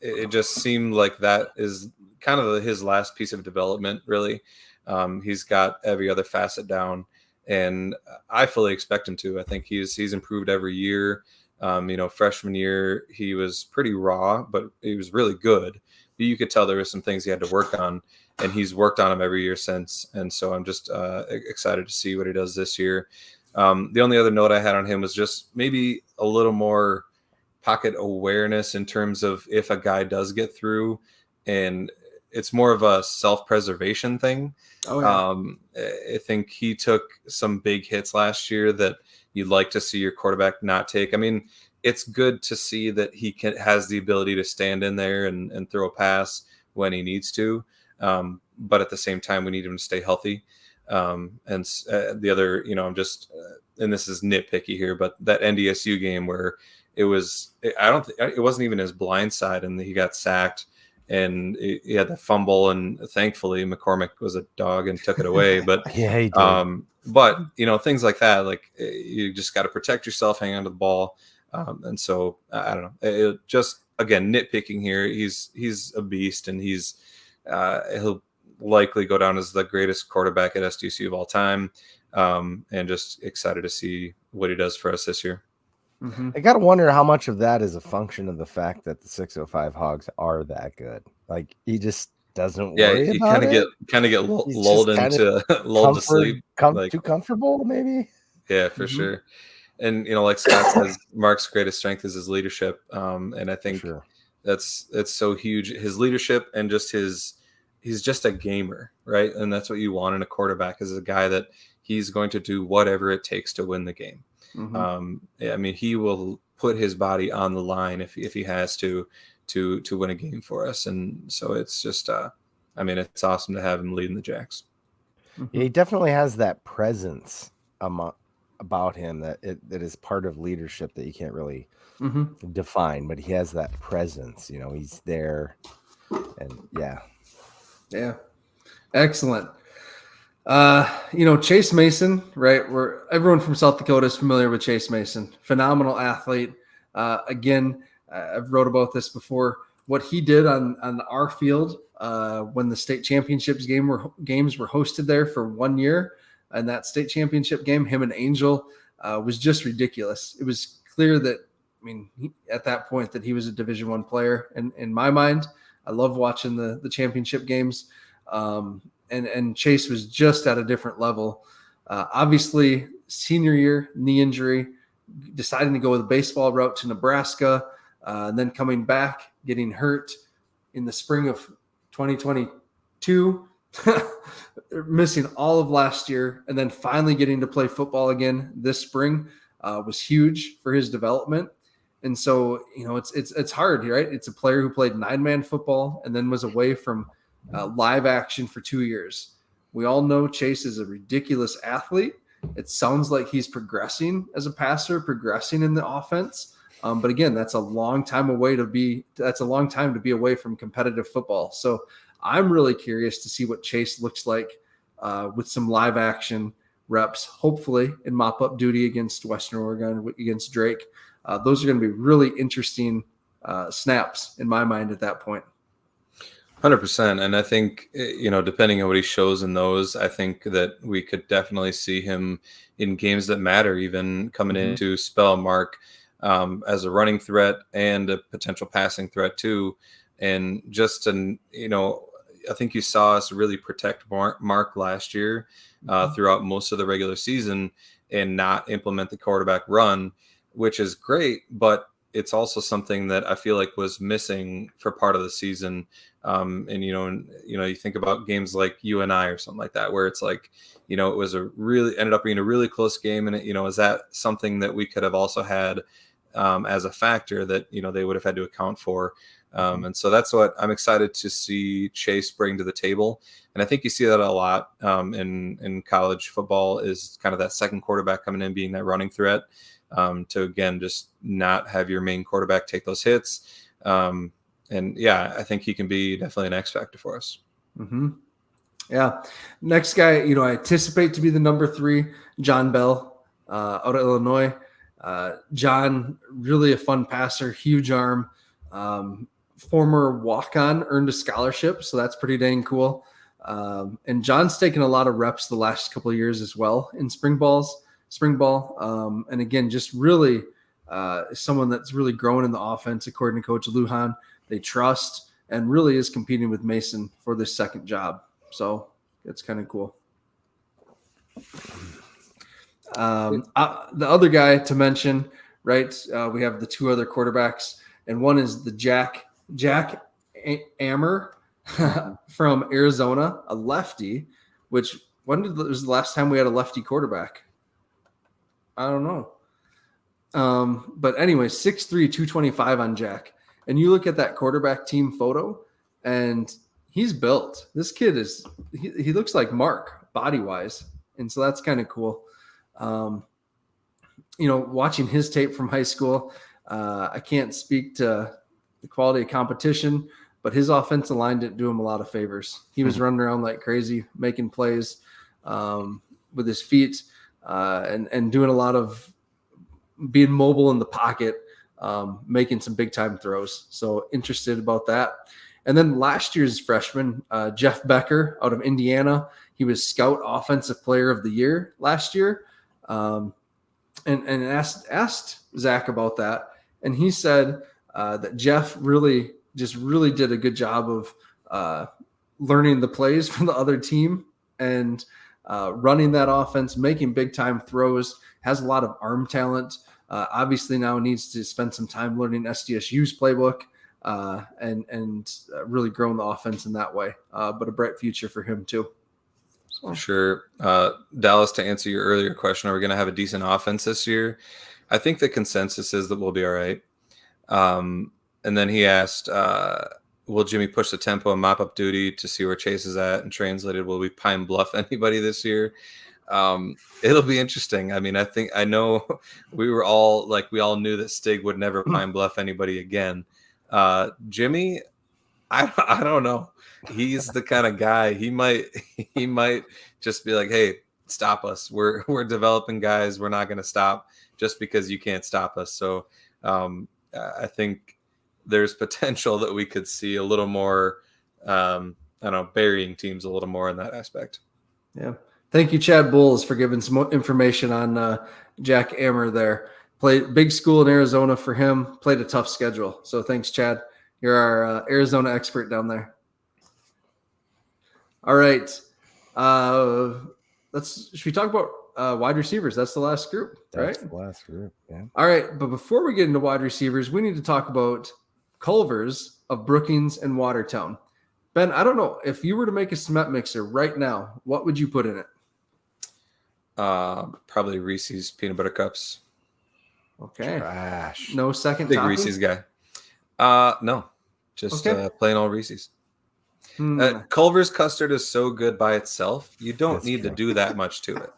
It just seemed like that is kind of his last piece of development, really. He's got every other facet down, and I fully expect him to. I think he's improved every year. Freshman year, he was pretty raw, but he was really good. But you could tell there were some things he had to work on, and he's worked on them every year since. And so I'm just excited to see what he does this year. The only other note I had on him was just maybe a little more pocket awareness in terms of if a guy does get through, and it's more of a self-preservation thing. I think he took some big hits last year that you'd like to see your quarterback not take. I mean, it's good to see that he has the ability to stand in there and throw a pass when he needs to. But at the same time, we need him to stay healthy. The other, I'm just, and this is nitpicky here, but that NDSU game where it wasn't even his blind side and he got sacked and he had the fumble, and thankfully McCormick was a dog and took it away. But yeah, he did. But, things like that, like you just got to protect yourself, hang on to the ball. And so I don't know. It just, again, nitpicking here, he's a beast, and he'll likely go down as the greatest quarterback at SDC of all time. And just excited to see what he does for us this year. I got to wonder how much of that is a function of the fact that the 605 Hogs are that good. Like, he just doesn't worry you about it. kind of get lulled to sleep. Too comfortable, maybe. Yeah, for sure. And, like Scott says, Mark's greatest strength is his leadership. And I think that's so huge. His leadership and just he's just a gamer, right? And that's what you want in a quarterback, is a guy that he's going to do whatever it takes to win the game. I mean, he will put his body on the line if he has to win a game for us. And so it's just, I mean, it's awesome to have him leading the Jacks. Yeah, he definitely has that presence about him that is part of leadership that you can't really define, but he has that presence. He's there, and yeah, excellent. Chase Mason, right? Everyone from South Dakota is familiar with Chase Mason. Phenomenal athlete. Again, I've wrote about this before. What he did on our field when the state championships games were hosted there for 1 year, and that state championship game, him and Angel, was just ridiculous. It was clear that, at that point, that he was a Division I player. And in my mind, I love watching the championship games. And Chase was just at a different level. Obviously, senior year, knee injury, deciding to go the baseball route to Nebraska, and then coming back, getting hurt in the spring of 2022, missing all of last year, and then finally getting to play football again this spring was huge for his development. And so, it's hard, right? It's a player who played 9-man football and then was away from live action for 2 years. We all know Chase is a ridiculous athlete. It sounds like he's progressing as a passer, progressing in the offense. But again, that's a long time to be away from competitive football. So I'm really curious to see what Chase looks like with some live action reps, hopefully in mop-up duty against Western Oregon, against Drake. Those are going to be really interesting snaps in my mind at that point. 100%. And I think, depending on what he shows in those, I think that we could definitely see him in games that matter, even coming in to spell Mark as a running threat and a potential passing threat too. And just I think you saw us really protect Mark last year throughout most of the regular season and not implement the quarterback run, which is great, but it's also something that I feel like was missing for part of the season. You think about games like UNI or something like that, where it's like, it was ended up being a really close game. And is that something that we could have also had as a factor that, they would have had to account for. And so that's what I'm excited to see Chase bring to the table. And I think you see that a lot in college football, is kind of that second quarterback coming in, being that running threat. To again, just not have your main quarterback take those hits. I think he can be definitely an X factor for us. Yeah. Next guy, I anticipate to be the number 3, John Bell, out of Illinois. John, really a fun passer, huge arm, former walk-on, earned a scholarship. So that's pretty dang cool. And John's taken a lot of reps the last couple of years as well in spring ball. And again, just really someone that's really grown in the offense, according to Coach Lujan. They trust and really is competing with Mason for this second job. So it's kind of cool. The other guy to mention, right? We have the 2 other quarterbacks, and one is the Jack Ammer from Arizona, a lefty, which was the last time we had a lefty quarterback? I don't know. But anyway, 6'3", 225 on Jack. And you look at that quarterback team photo, and he's built. This kid he looks like Mark body-wise. And so that's kind of cool. Watching his tape from high school, I can't speak to the quality of competition, but his offensive line didn't do him a lot of favors. He was running around like crazy, making plays. with his feet and doing a lot of being mobile in the pocket, making some big time throws. So interested about that. And then last year's freshman, Jeff Becker out of Indiana, he was Scout Offensive Player of the Year last year. And asked Zach about that. And he said that Jeff really did a good job of learning the plays from the other team and running that offense, making big time throws, has a lot of arm talent. Obviously now needs to spend some time learning SDSU's playbook and really growing the offense in that way. But a bright future for him too. So. Sure. Dallas, to answer your earlier question, are we going to have a decent offense this year? I think the consensus is that we'll be all right. And then he asked, will Jimmy push the tempo and mop up duty to see where Chase is at? And translated, will we Pine Bluff anybody this year? It'll be interesting. I mean, I know we all knew that Stig would never Pine Bluff anybody again. Jimmy, I don't know. He's the kind of guy, he might just be like, hey, stop us. We're developing guys. We're not going to stop just because you can't stop us. So I think there's potential that we could see a little more, burying teams a little more in that aspect. Yeah. Thank you, Chad Bowles, for giving some more information on Jack Ammer there. Played big school in Arizona for him, played a tough schedule. So thanks, Chad. You're our Arizona expert down there. All right. Should we talk about wide receivers? That's the last group, right? That's the last group, yeah. All right. But before we get into wide receivers, we need to talk about Culver's of Brookings and Watertown. Ben, I don't know. If you were to make a cement mixer right now, what would you put in it? Probably Reese's peanut butter cups. Okay. Trash. No second Big topping? Reese's guy. No. Just plain old Reese's. Culver's custard is so good by itself. You don't need to do that much to it.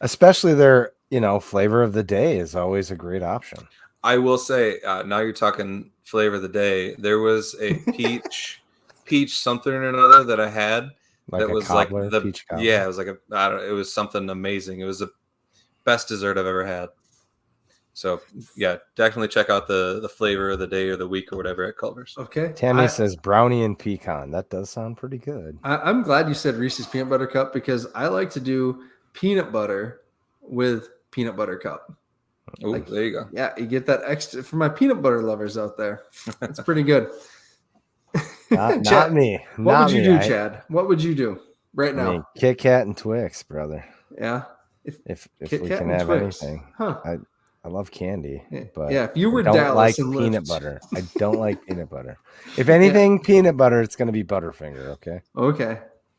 Especially their, flavor of the day is always a great option. I will say, now you're talking flavor of the day. There was a peach something or another that I had that was cobbler, like the peach cobbler. Yeah, it was like it was something amazing. It was the best dessert I've ever had. So yeah, definitely check out the flavor of the day or the week or whatever at Culver's. Okay. Tammy says brownie and pecan. That does sound pretty good. I'm glad you said Reese's peanut butter cup because I like to do peanut butter with peanut butter cup. Oh, there you go. Yeah, you get that extra for my peanut butter lovers out there. It's pretty good. Not me. What would you do, Chad? What would you do right now? I mean, Kit Kat and Twix, brother. Yeah. If we can have anything. I love candy, but yeah, if you were don't Dallas like and peanut butter. I don't like peanut butter. If anything, peanut butter, it's going to be Butterfinger. Okay.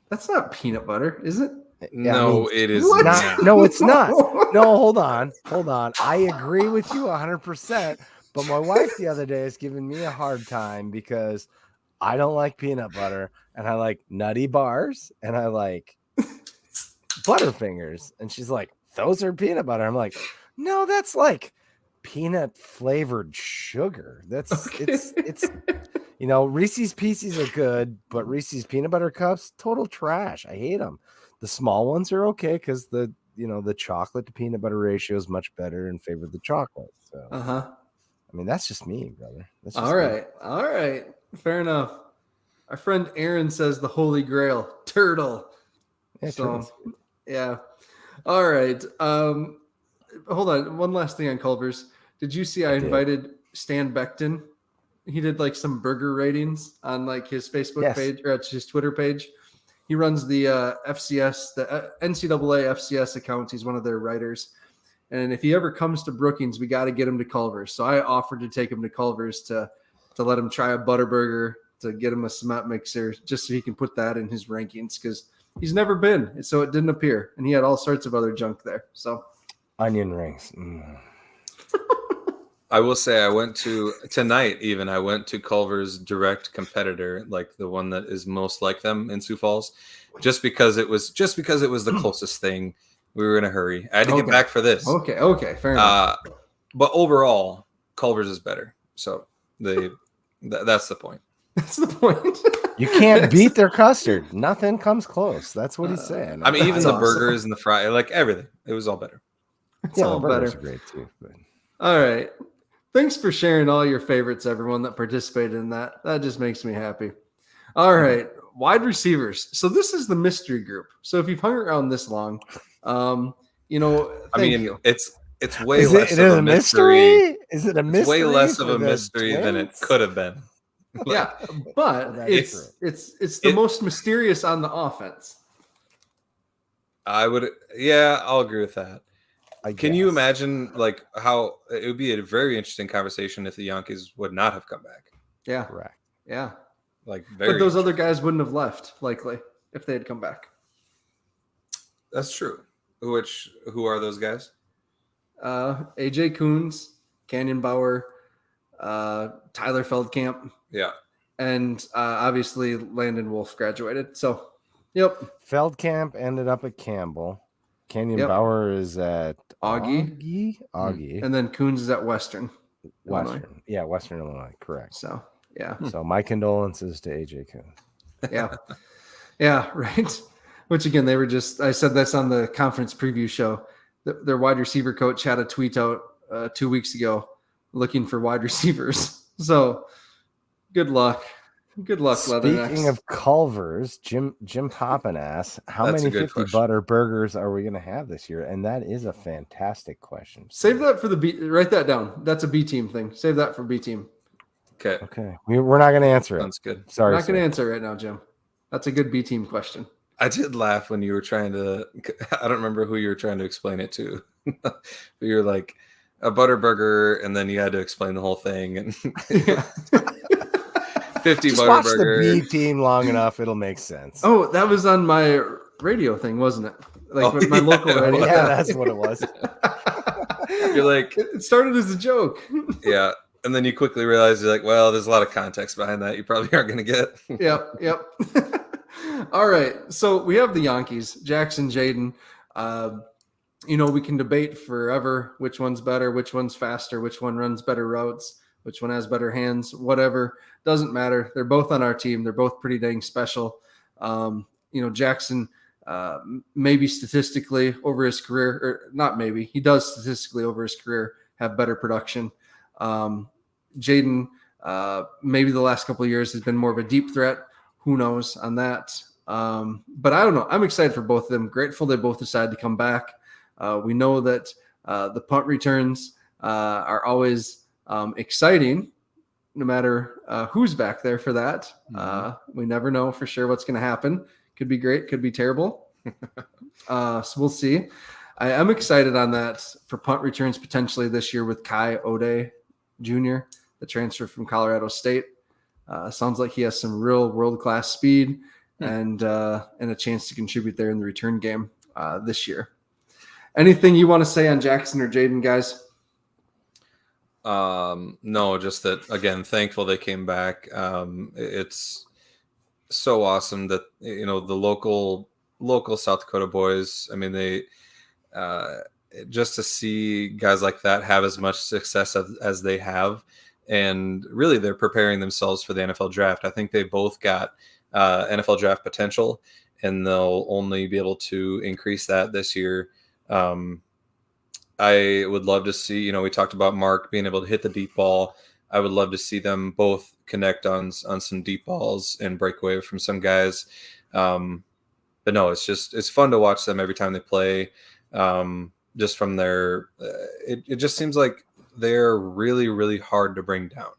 That's not peanut butter, is it? No, it is not. No, it's not. No, hold on. I agree with you 100%. But my wife the other day is giving me a hard time because I don't like peanut butter, and I like Nutty Bars, and I like Butterfingers, and she's like, "Those are peanut butter." I'm like, "No, that's like peanut flavored sugar. It's Reese's Pieces are good, but Reese's peanut butter cups, total trash. I hate them. The small ones are okay because the chocolate to peanut butter ratio is much better in favor of the chocolate. So, I mean, that's just me, brother. That's just all right. Fair enough. Our friend Aaron says the Holy Grail, turtle. Yeah, so, yeah. All right. Hold on. One last thing on Culver's. Did you see I invited Stan Becton? He did like some burger ratings on like his Facebook page or his Twitter page. He runs the FCS, the NCAA FCS account. He's one of their writers. And if he ever comes to Brookings, we got to get him to Culver's. So I offered to take him to Culver's to let him try a Butterburger, to get him a cement mixer, just so he can put that in his rankings because he's never been. So it didn't appear. And he had all sorts of other junk there. So onion rings. I will say I went to Culver's direct competitor, like the one that is most like them in Sioux Falls, just because it was the closest thing. We were in a hurry. I had to get back for this. Okay, fair enough. But overall, Culver's is better. So that's the point. That's the point. You can't beat their custard. Nothing comes close. That's what he's saying. I mean, even That's the awesome. burgers and the fry, like everything, it was all better. It's yeah, all the burgers better. are great too. But... All right. Thanks for sharing all your favorites, everyone that participated in that. That just makes me happy. All right. Wide receivers. So this is the mystery group. So if you've hung around this long, thank you. It's way less of a mystery. Is it a mystery? It's way less of for a the mystery than it twins? could have been. Yeah, but Well, it's the most mysterious on the offense. I'll agree with that. Can you imagine like how it would be a very interesting conversation if the Yankees would not have come back? Yeah, Correct. yeah. Like, but those other guys wouldn't have left likely if they had come back. That's true. Who are those guys? AJ Coons, Canyon Bauer, Tyler Feldkamp. Yeah. And obviously Landon Wolf graduated. So, yep. Feldkamp ended up at Campbell. Canyon Bauer is at Augie. And then Coons is at Western. Illinois. Yeah, Western Illinois. Correct. So, yeah. So my condolences to AJ Coons. Yeah. Yeah, right. Which again, I said this on the conference preview show. Their wide receiver coach had a tweet out 2 weeks ago looking for wide receivers. So good luck. Good luck, Leathernecks. Speaking of Culvers, Jim Poppin asks, how many 50 butter burgers are we going to have this year? And that is a fantastic question. Save that for the B. Write that down. That's a B team thing. Save that for B team. Okay. We're not going to answer it. Sounds good. Sorry. We're not going to answer it right now, Jim. That's a good B team question. I did laugh when you were trying to, I don't remember who you were trying to explain it to. But you were like, a butter burger, and then you had to explain the whole thing. And 50 Just butter watch burger. the B team long enough, it'll make sense. Oh, that was on my radio thing, wasn't it? Like my local radio. Yeah, that's what it was. You're like, it started as a joke. Yeah. And then you quickly realize you're like, well, there's a lot of context behind that you probably aren't going to get. Yep. All right. So we have the Yankees, Jackson, Jaden. We can debate forever which one's better, which one's faster, which one runs better routes, which one has better hands, whatever. Doesn't matter. They're both on our team. They're both pretty dang special. Jackson, maybe statistically over his career, or not maybe, he does statistically over his career have better production. Jaden, maybe the last couple of years has been more of a deep threat. Who knows on that? But I don't know. I'm excited for both of them. Grateful they both decided to come back. We know that the punt returns are always exciting, no matter who's back there for that. We never know for sure what's going to happen. Could be great, could be terrible. So we'll see. I am excited on that for punt returns potentially this year with Kai Ode Jr., the transfer from Colorado State. Sounds like he has some real world-class speed and a chance to contribute there in the return game this year. Anything you want to say on Jackson or Jaden, guys? No, just that, again, thankful they came back. It's so awesome that, the local South Dakota boys, I mean, they just to see guys like that have as much success as they have. And really, they're preparing themselves for the NFL draft. I think they both got NFL draft potential, and they'll only be able to increase that this year. I would love to see, we talked about Mark being able to hit the deep ball. I would love to see them both connect on some deep balls and break away from some guys. But no, it's fun to watch them every time they play. Just from their, it just seems like they're really, really hard to bring down.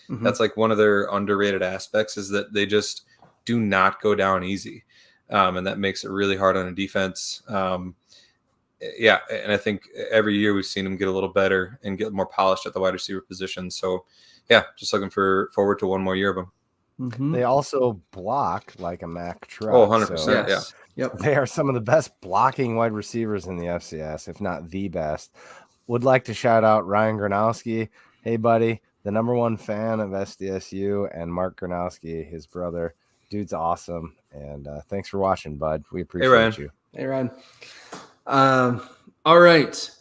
Mm-hmm. That's like one of their underrated aspects is that they just do not go down easy. And that makes it really hard on a defense. Yeah, and I think every year we've seen them get a little better and get more polished at the wide receiver position. So, yeah, just looking forward to one more year of them. Mm-hmm. They also block like a Mack truck. Oh, 100%. So yes. Yeah. Yep. They are some of the best blocking wide receivers in the FCS, if not the best. Would like to shout out Ryan Gronowski. Hey, buddy, the #1 fan of SDSU, and Mark Gronowski, his brother. Dude's awesome. And thanks for watching, bud. We appreciate you. Hey, Ryan. All right.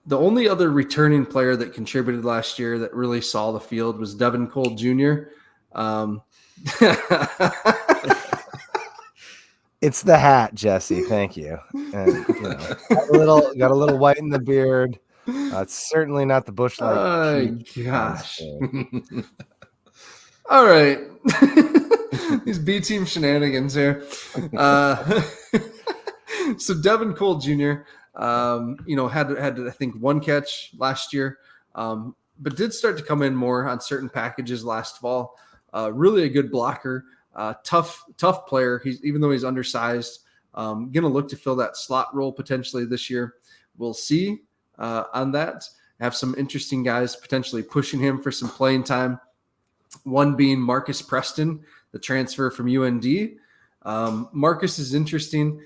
The only other returning player that contributed last year that really saw the field was Devin Cole Jr. It's the hat, Jesse. Thank you. And got a little white in the beard. It's certainly not the Bush Light. Oh gosh. All right. These B team shenanigans here. So Devin Cole Jr. Had I think one catch last year, but did start to come in more on certain packages last fall. Really a good blocker, tough player. Even though he's undersized, going to look to fill that slot role potentially this year. We'll see on that. Have some interesting guys potentially pushing him for some playing time. One being Marcus Preston, the transfer from UND. Marcus is interesting.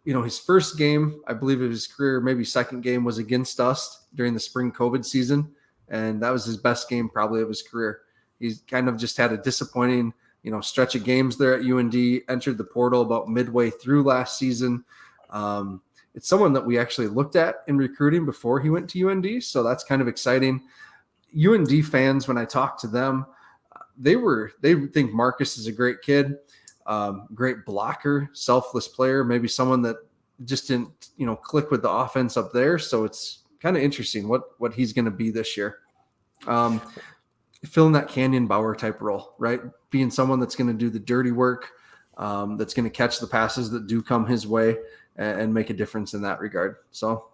His first game, I believe of his career, maybe second game, was against us during the spring COVID season. And that was his best game probably of his career. He's kind of just had a disappointing, stretch of games there at UND, entered the portal about midway through last season. It's someone that we actually looked at in recruiting before he went to UND. So that's kind of exciting. UND fans, when I talk to them, they think Marcus is a great kid, great blocker, selfless player, maybe someone that just didn't, click with the offense up there. So it's kind of interesting what he's going to be this year. Filling that Canyon Bauer type role, right? Being someone that's going to do the dirty work, that's going to catch the passes that do come his way and make a difference in that regard. So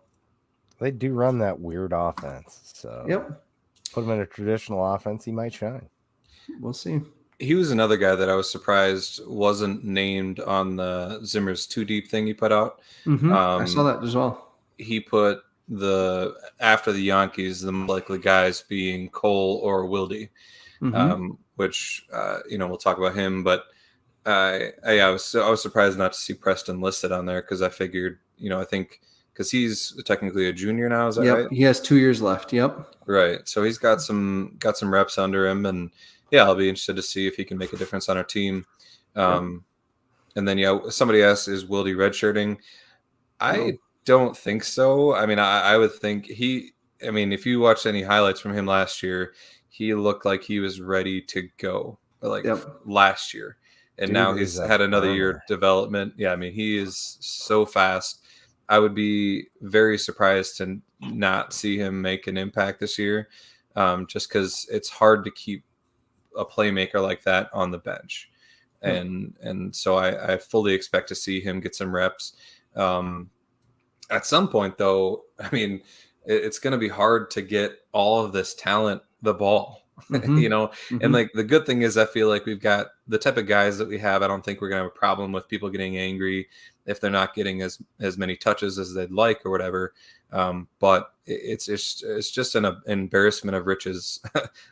they do run that weird offense. So yep. Put him in a traditional offense, he might shine. We'll see. He was another guy that I was surprised wasn't named on the Zimmer's Too Deep thing he put out. Mm-hmm. I saw that as well. He put after the Yankees, the likely guys being Cole or Wilde, which we'll talk about him. But I was surprised not to see Preston listed on there because I figured, I think. Because he's technically a junior now, is that right? He has 2 years left. Yep. Right. So he's got some reps under him, and I'll be interested to see if he can make a difference on our team. And then somebody asked, is Wilde redshirting? I don't think so. I mean, I would think if you watched any highlights from him last year, he looked like he was ready to go last year. And now he's had another year of development. Yeah, I mean, he is so fast. I would be very surprised to not see him make an impact this year, just because it's hard to keep a playmaker like that on the bench. And so I fully expect to see him get some reps. At some point, though, I mean, it's going to be hard to get all of this talent the ball, and like the good thing is I feel like we've got the type of guys that we have. I don't think we're going to have a problem with people getting angry if they're not getting as many touches as they'd like or whatever. But it's just an embarrassment of riches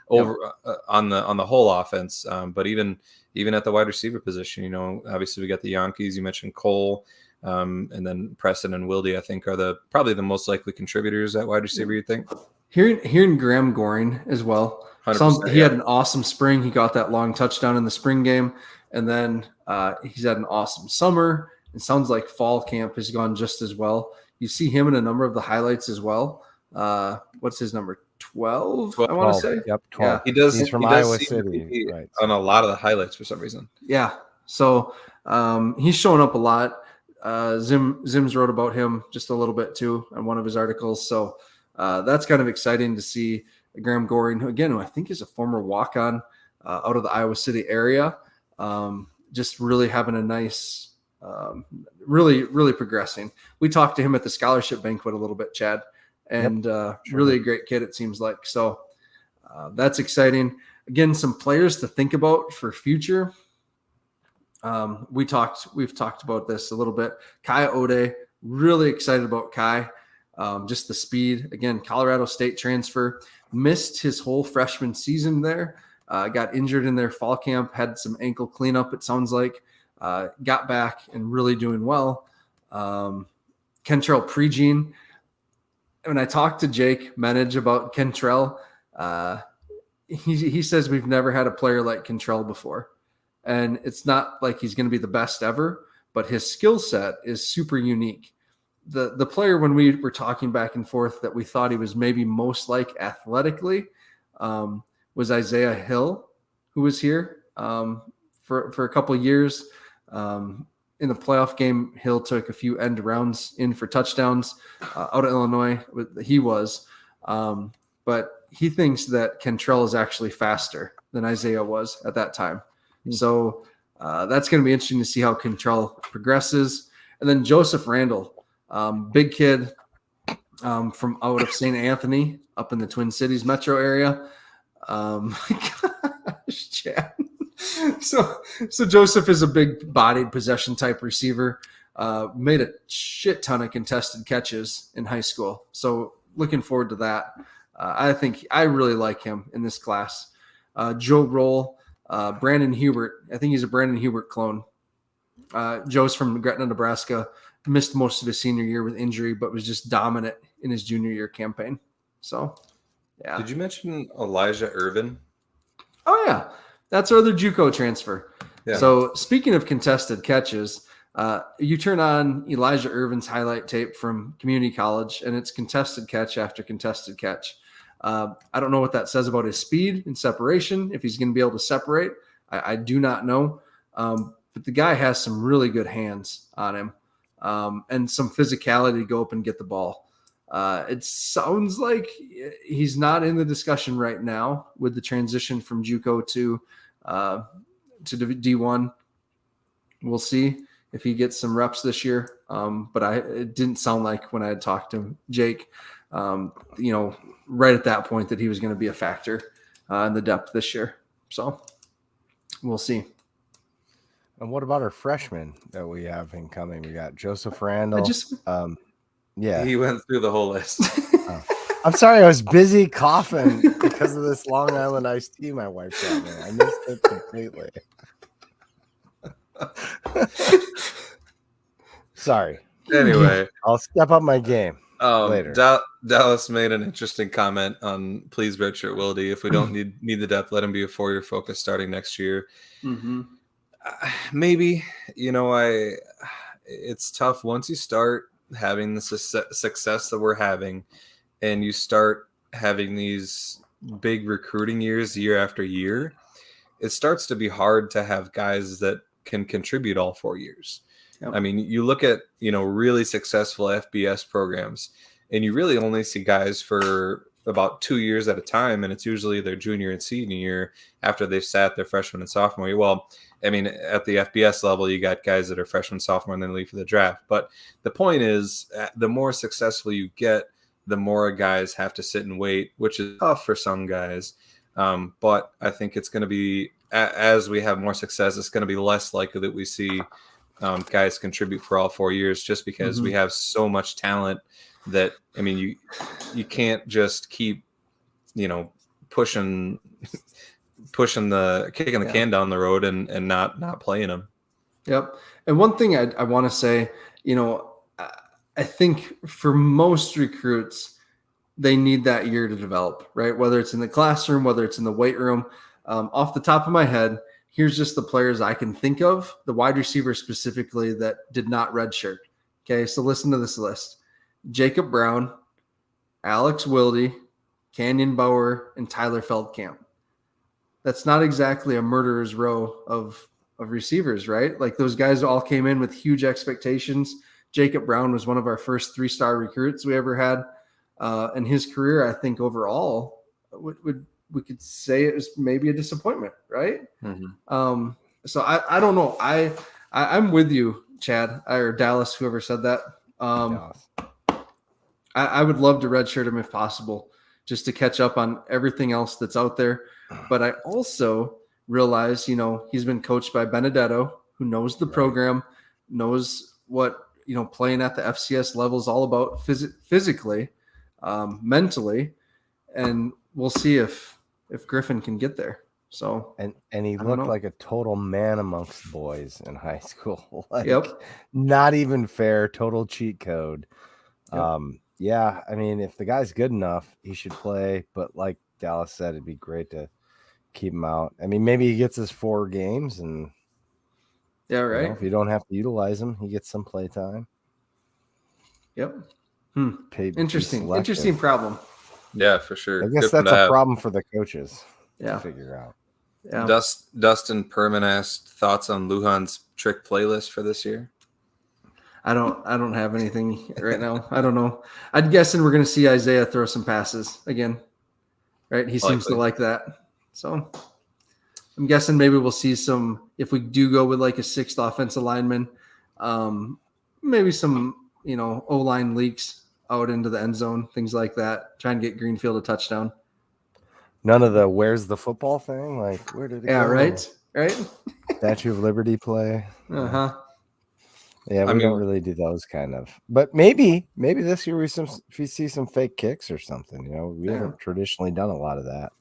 over on the whole offense. But even at the wide receiver position, obviously we got the Yankees. You mentioned Cole, and then Preston and Wilde, I think, are probably the most likely contributors at wide receiver. You think? Hearing Graham Goring as well. He had an awesome spring. He got that long touchdown in the spring game, and then he's had an awesome summer. It sounds like fall camp has gone just as well. You see him in a number of the highlights as well. What's his number? 12, I want to say. Yep, 12. Yeah. He's from Iowa City, right? On a lot of the highlights for some reason. Yeah. So he's showing up a lot. Zim's wrote about him just a little bit too on one of his articles. So that's kind of exciting to see Graham Goring, who I think is a former walk-on out of the Iowa City area. Just really having a nice, really, really progressing. We talked to him at the scholarship banquet a little bit, Chad, and really a great kid, it seems like. So that's exciting. Again, some players to think about for future. We've talked about this a little bit. Kai Ode, really excited about Kai. Just the speed. Again, Colorado State transfer, missed his whole freshman season there. Got injured in their fall camp, had some ankle cleanup, it sounds like. Got back and really doing well. Kentrell Pregene. When I talked to Jake Menage about Kentrell, he says we've never had a player like Kentrell before. And it's not like he's going to be the best ever, but his skill set is super unique. The player, when we were talking back and forth, that we thought he was maybe most like athletically was Isaiah Hill, who was here for a couple of years. In the playoff game, Hill took a few end rounds in for touchdowns out of Illinois. He was. But he thinks that Cantrell is actually faster than Isaiah was at that time. So that's going to be interesting to see how Cantrell progresses. And then Joseph Randall, big kid from out of St. Anthony up in the Twin Cities metro area. Gosh, Chad. So Joseph is a big-bodied possession type receiver. Made a shit ton of contested catches in high school. So looking forward to that. I really like him in this class. Joe Roll, Brandon Hubert. I think he's a Brandon Hubert clone. Joe's from Gretna, Nebraska. Missed most of his senior year with injury, but was just dominant in his junior year campaign. So, yeah. Did you mention Elijah Irvin? Oh, yeah. That's our other JUCO transfer. Yeah. So, speaking of contested catches, you turn on Elijah Irvin's highlight tape from community college, and it's contested catch after contested catch. I don't know what that says about his speed and separation, if he's going to be able to separate. I do not know. But the guy has some really good hands on him and some physicality to go up and get the ball. It sounds like he's not in the discussion right now with the transition from JUCO to D1. We'll see if he gets some reps this year. But it didn't sound like when I had talked to Jake, right at that point that he was going to be a factor in the depth this year. So we'll see. And what about our freshmen that we have incoming? We got Joseph Randall. Yeah. He went through the whole list. I'm sorry, I was busy coughing because of this Long Island iced tea my wife got me. I missed it completely. Sorry. Anyway, I'll step up my game later. Dallas made an interesting comment on please redshirt Wildy. If we don't need the depth, let him be a 4-year focus starting next year. Mm-hmm. Maybe, it's tough once you start having the success that we're having and you start having these big recruiting years year after year, it starts to be hard to have guys that can contribute all 4 years. Yep. I mean, you look at, really successful FBS programs and you really only see guys for about 2 years at a time. And it's usually their junior and senior year after they've sat their freshman and sophomore year. Well, I mean, at the FBS level, you got guys that are freshman, sophomore, and then leave for the draft. But the point is, the more successful you get, the more guys have to sit and wait, which is tough for some guys. But I think it's going to be, as we have more success, it's going to be less likely that we see guys contribute for all 4 years just because we have so much talent that, I mean, you can't just keep, pushing the can down the road and not playing them. Yep. And one thing I want to say, I think for most recruits, they need that year to develop, right? Whether it's in the classroom, whether it's in the weight room. Off the top of my head, here's just the players I can think of, the wide receivers specifically that did not redshirt. Okay, so listen to this list. Jacob Brown, Alex Wilde, Canyon Bauer, and Tyler Feldkamp. That's not exactly a murderer's row of receivers, right? Like those guys all came in with huge expectations. Jacob Brown was one of our first 3-star recruits we ever had. In his career, I think overall, we could say it was maybe a disappointment, right? Mm-hmm. So I don't know. I'm with you, Chad, or Dallas, whoever said that. I would love to redshirt him if possible, just to catch up on everything else that's out there. But I also realize, he's been coached by Benedetto, who knows the program, knows what, playing at the FCS level is all about physically, mentally, and we'll see if Griffin can get there. So and he looked like a total man amongst boys in high school. Yep. Not even fair, total cheat code. Yep. Yeah, I mean, if the guy's good enough, he should play. But like Dallas said, it'd be great to keep him out. I mean, maybe he gets his 4 games, and right. If you don't have to utilize him, he gets some play time. Yep. Interesting problem. Yeah, for sure. I guess that's a problem for the coaches to figure out. Yeah. Dustin Perman asked thoughts on Lujan's trick playlist for this year. I don't have anything right now. I don't know. I'm guessing we're going to see Isaiah throw some passes again, right? He seems to like that. So I'm guessing maybe we'll see some, if we do go with like a sixth offensive lineman, maybe some, O-line leaks out into the end zone, things like that. Try and get Greenfield a touchdown. None of the where's the football thing? Like, where did it go? Yeah, right? Statue of Liberty play. Uh-huh. Yeah, we don't really do those kind of. But maybe this year we see some fake kicks or something. We haven't traditionally done a lot of that.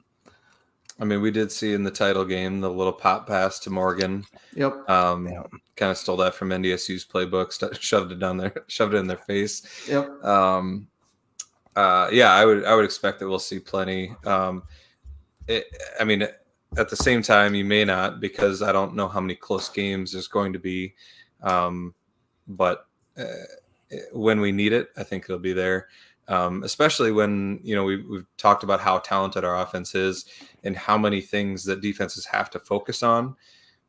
I mean, we did see in the title game the little pop pass to Morgan. Yep. Kind of stole that from NDSU's playbook, shoved it in their face. Yep. I would expect that we'll see plenty. At the same time, you may not, because I don't know how many close games there's going to be. But when we need it, I think it'll be there. Especially when, we've talked about how talented our offense is and how many things that defenses have to focus on.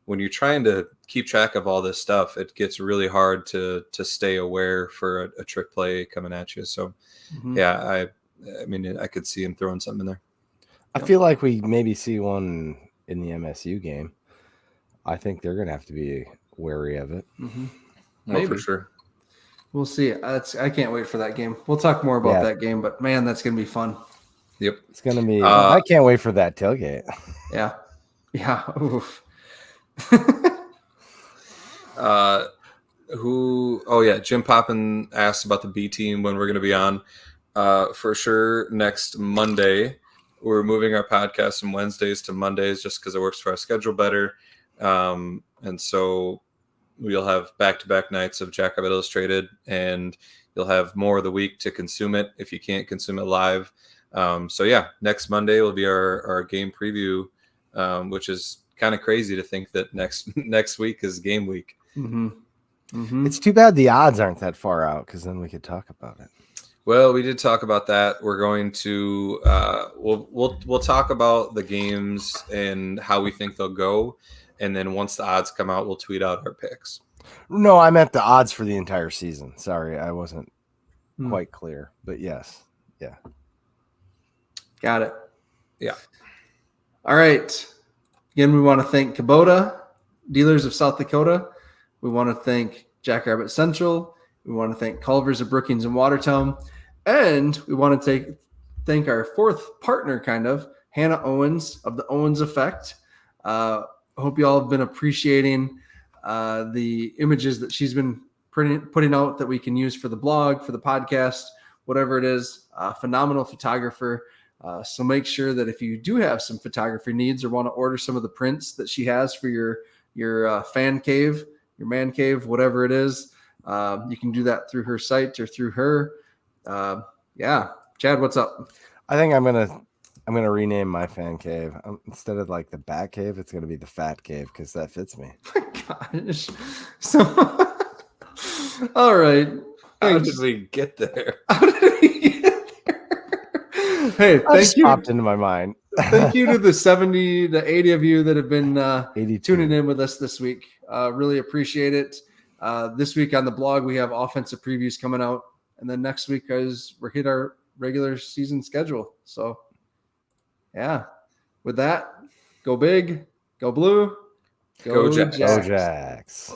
When you're trying to keep track of all this stuff, it gets really hard to stay aware for a trick play coming at you. So, I could see him throwing something in there. I feel like we maybe see one in the MSU game. I think they're going to have to be wary of it. Mm-hmm. Maybe. For sure. We'll see. I can't wait for that game. We'll talk more about that game, but man, that's going to be fun. Yep. It's going to be, I can't wait for that tailgate. Yeah. Yeah. Oof. Jim Poppin asked about the B team, when we're going to be on. For sure, next Monday. We're moving our podcast from Wednesdays to Mondays just because it works for our schedule better. And so we'll have back-to-back nights of Jackrabbit Illustrated, and you'll have more of the week to consume it if you can't consume it live. Next Monday will be our game preview, which is kind of crazy to think that next week is game week. Mm-hmm. Mm-hmm. It's too bad the odds aren't that far out, because then we could talk about it. Well, we did talk about that. We're going to we'll talk about the games and how we think they'll go, and then once the odds come out, we'll tweet out our picks. No, I meant the odds for the entire season. Sorry, I wasn't quite clear, but yes, yeah, got it. Yeah. All right. Again, we want to thank Kubota, Dealers of South Dakota. We want to thank Jackrabbit Central. We want to thank Culver's of Brookings and Watertown. And we want to thank our fourth partner, Hannah Owens of the Owens Effect. I hope you all have been appreciating the images that she's been putting out that we can use for the blog, for the podcast, whatever it is. Phenomenal photographer. So make sure that if you do have some photography needs or want to order some of the prints that she has for your fan cave, your man cave, whatever it is, you can do that through her site or through her. Chad, what's up? I think I'm gonna rename my fan cave. Instead of like the Bat Cave, it's gonna be the Fat Cave, because that fits me. Gosh. So, all right. How did we get there? Hey, thank you. Popped into my mind. Thank you to the 70 to 80 of you that have been tuning in with us this week. Really appreciate it. This week on the blog, we have offensive previews coming out. And then next week, guys, we're hit our regular season schedule. So, yeah. With that, go big, go blue, Go Jacks. Go Jacks.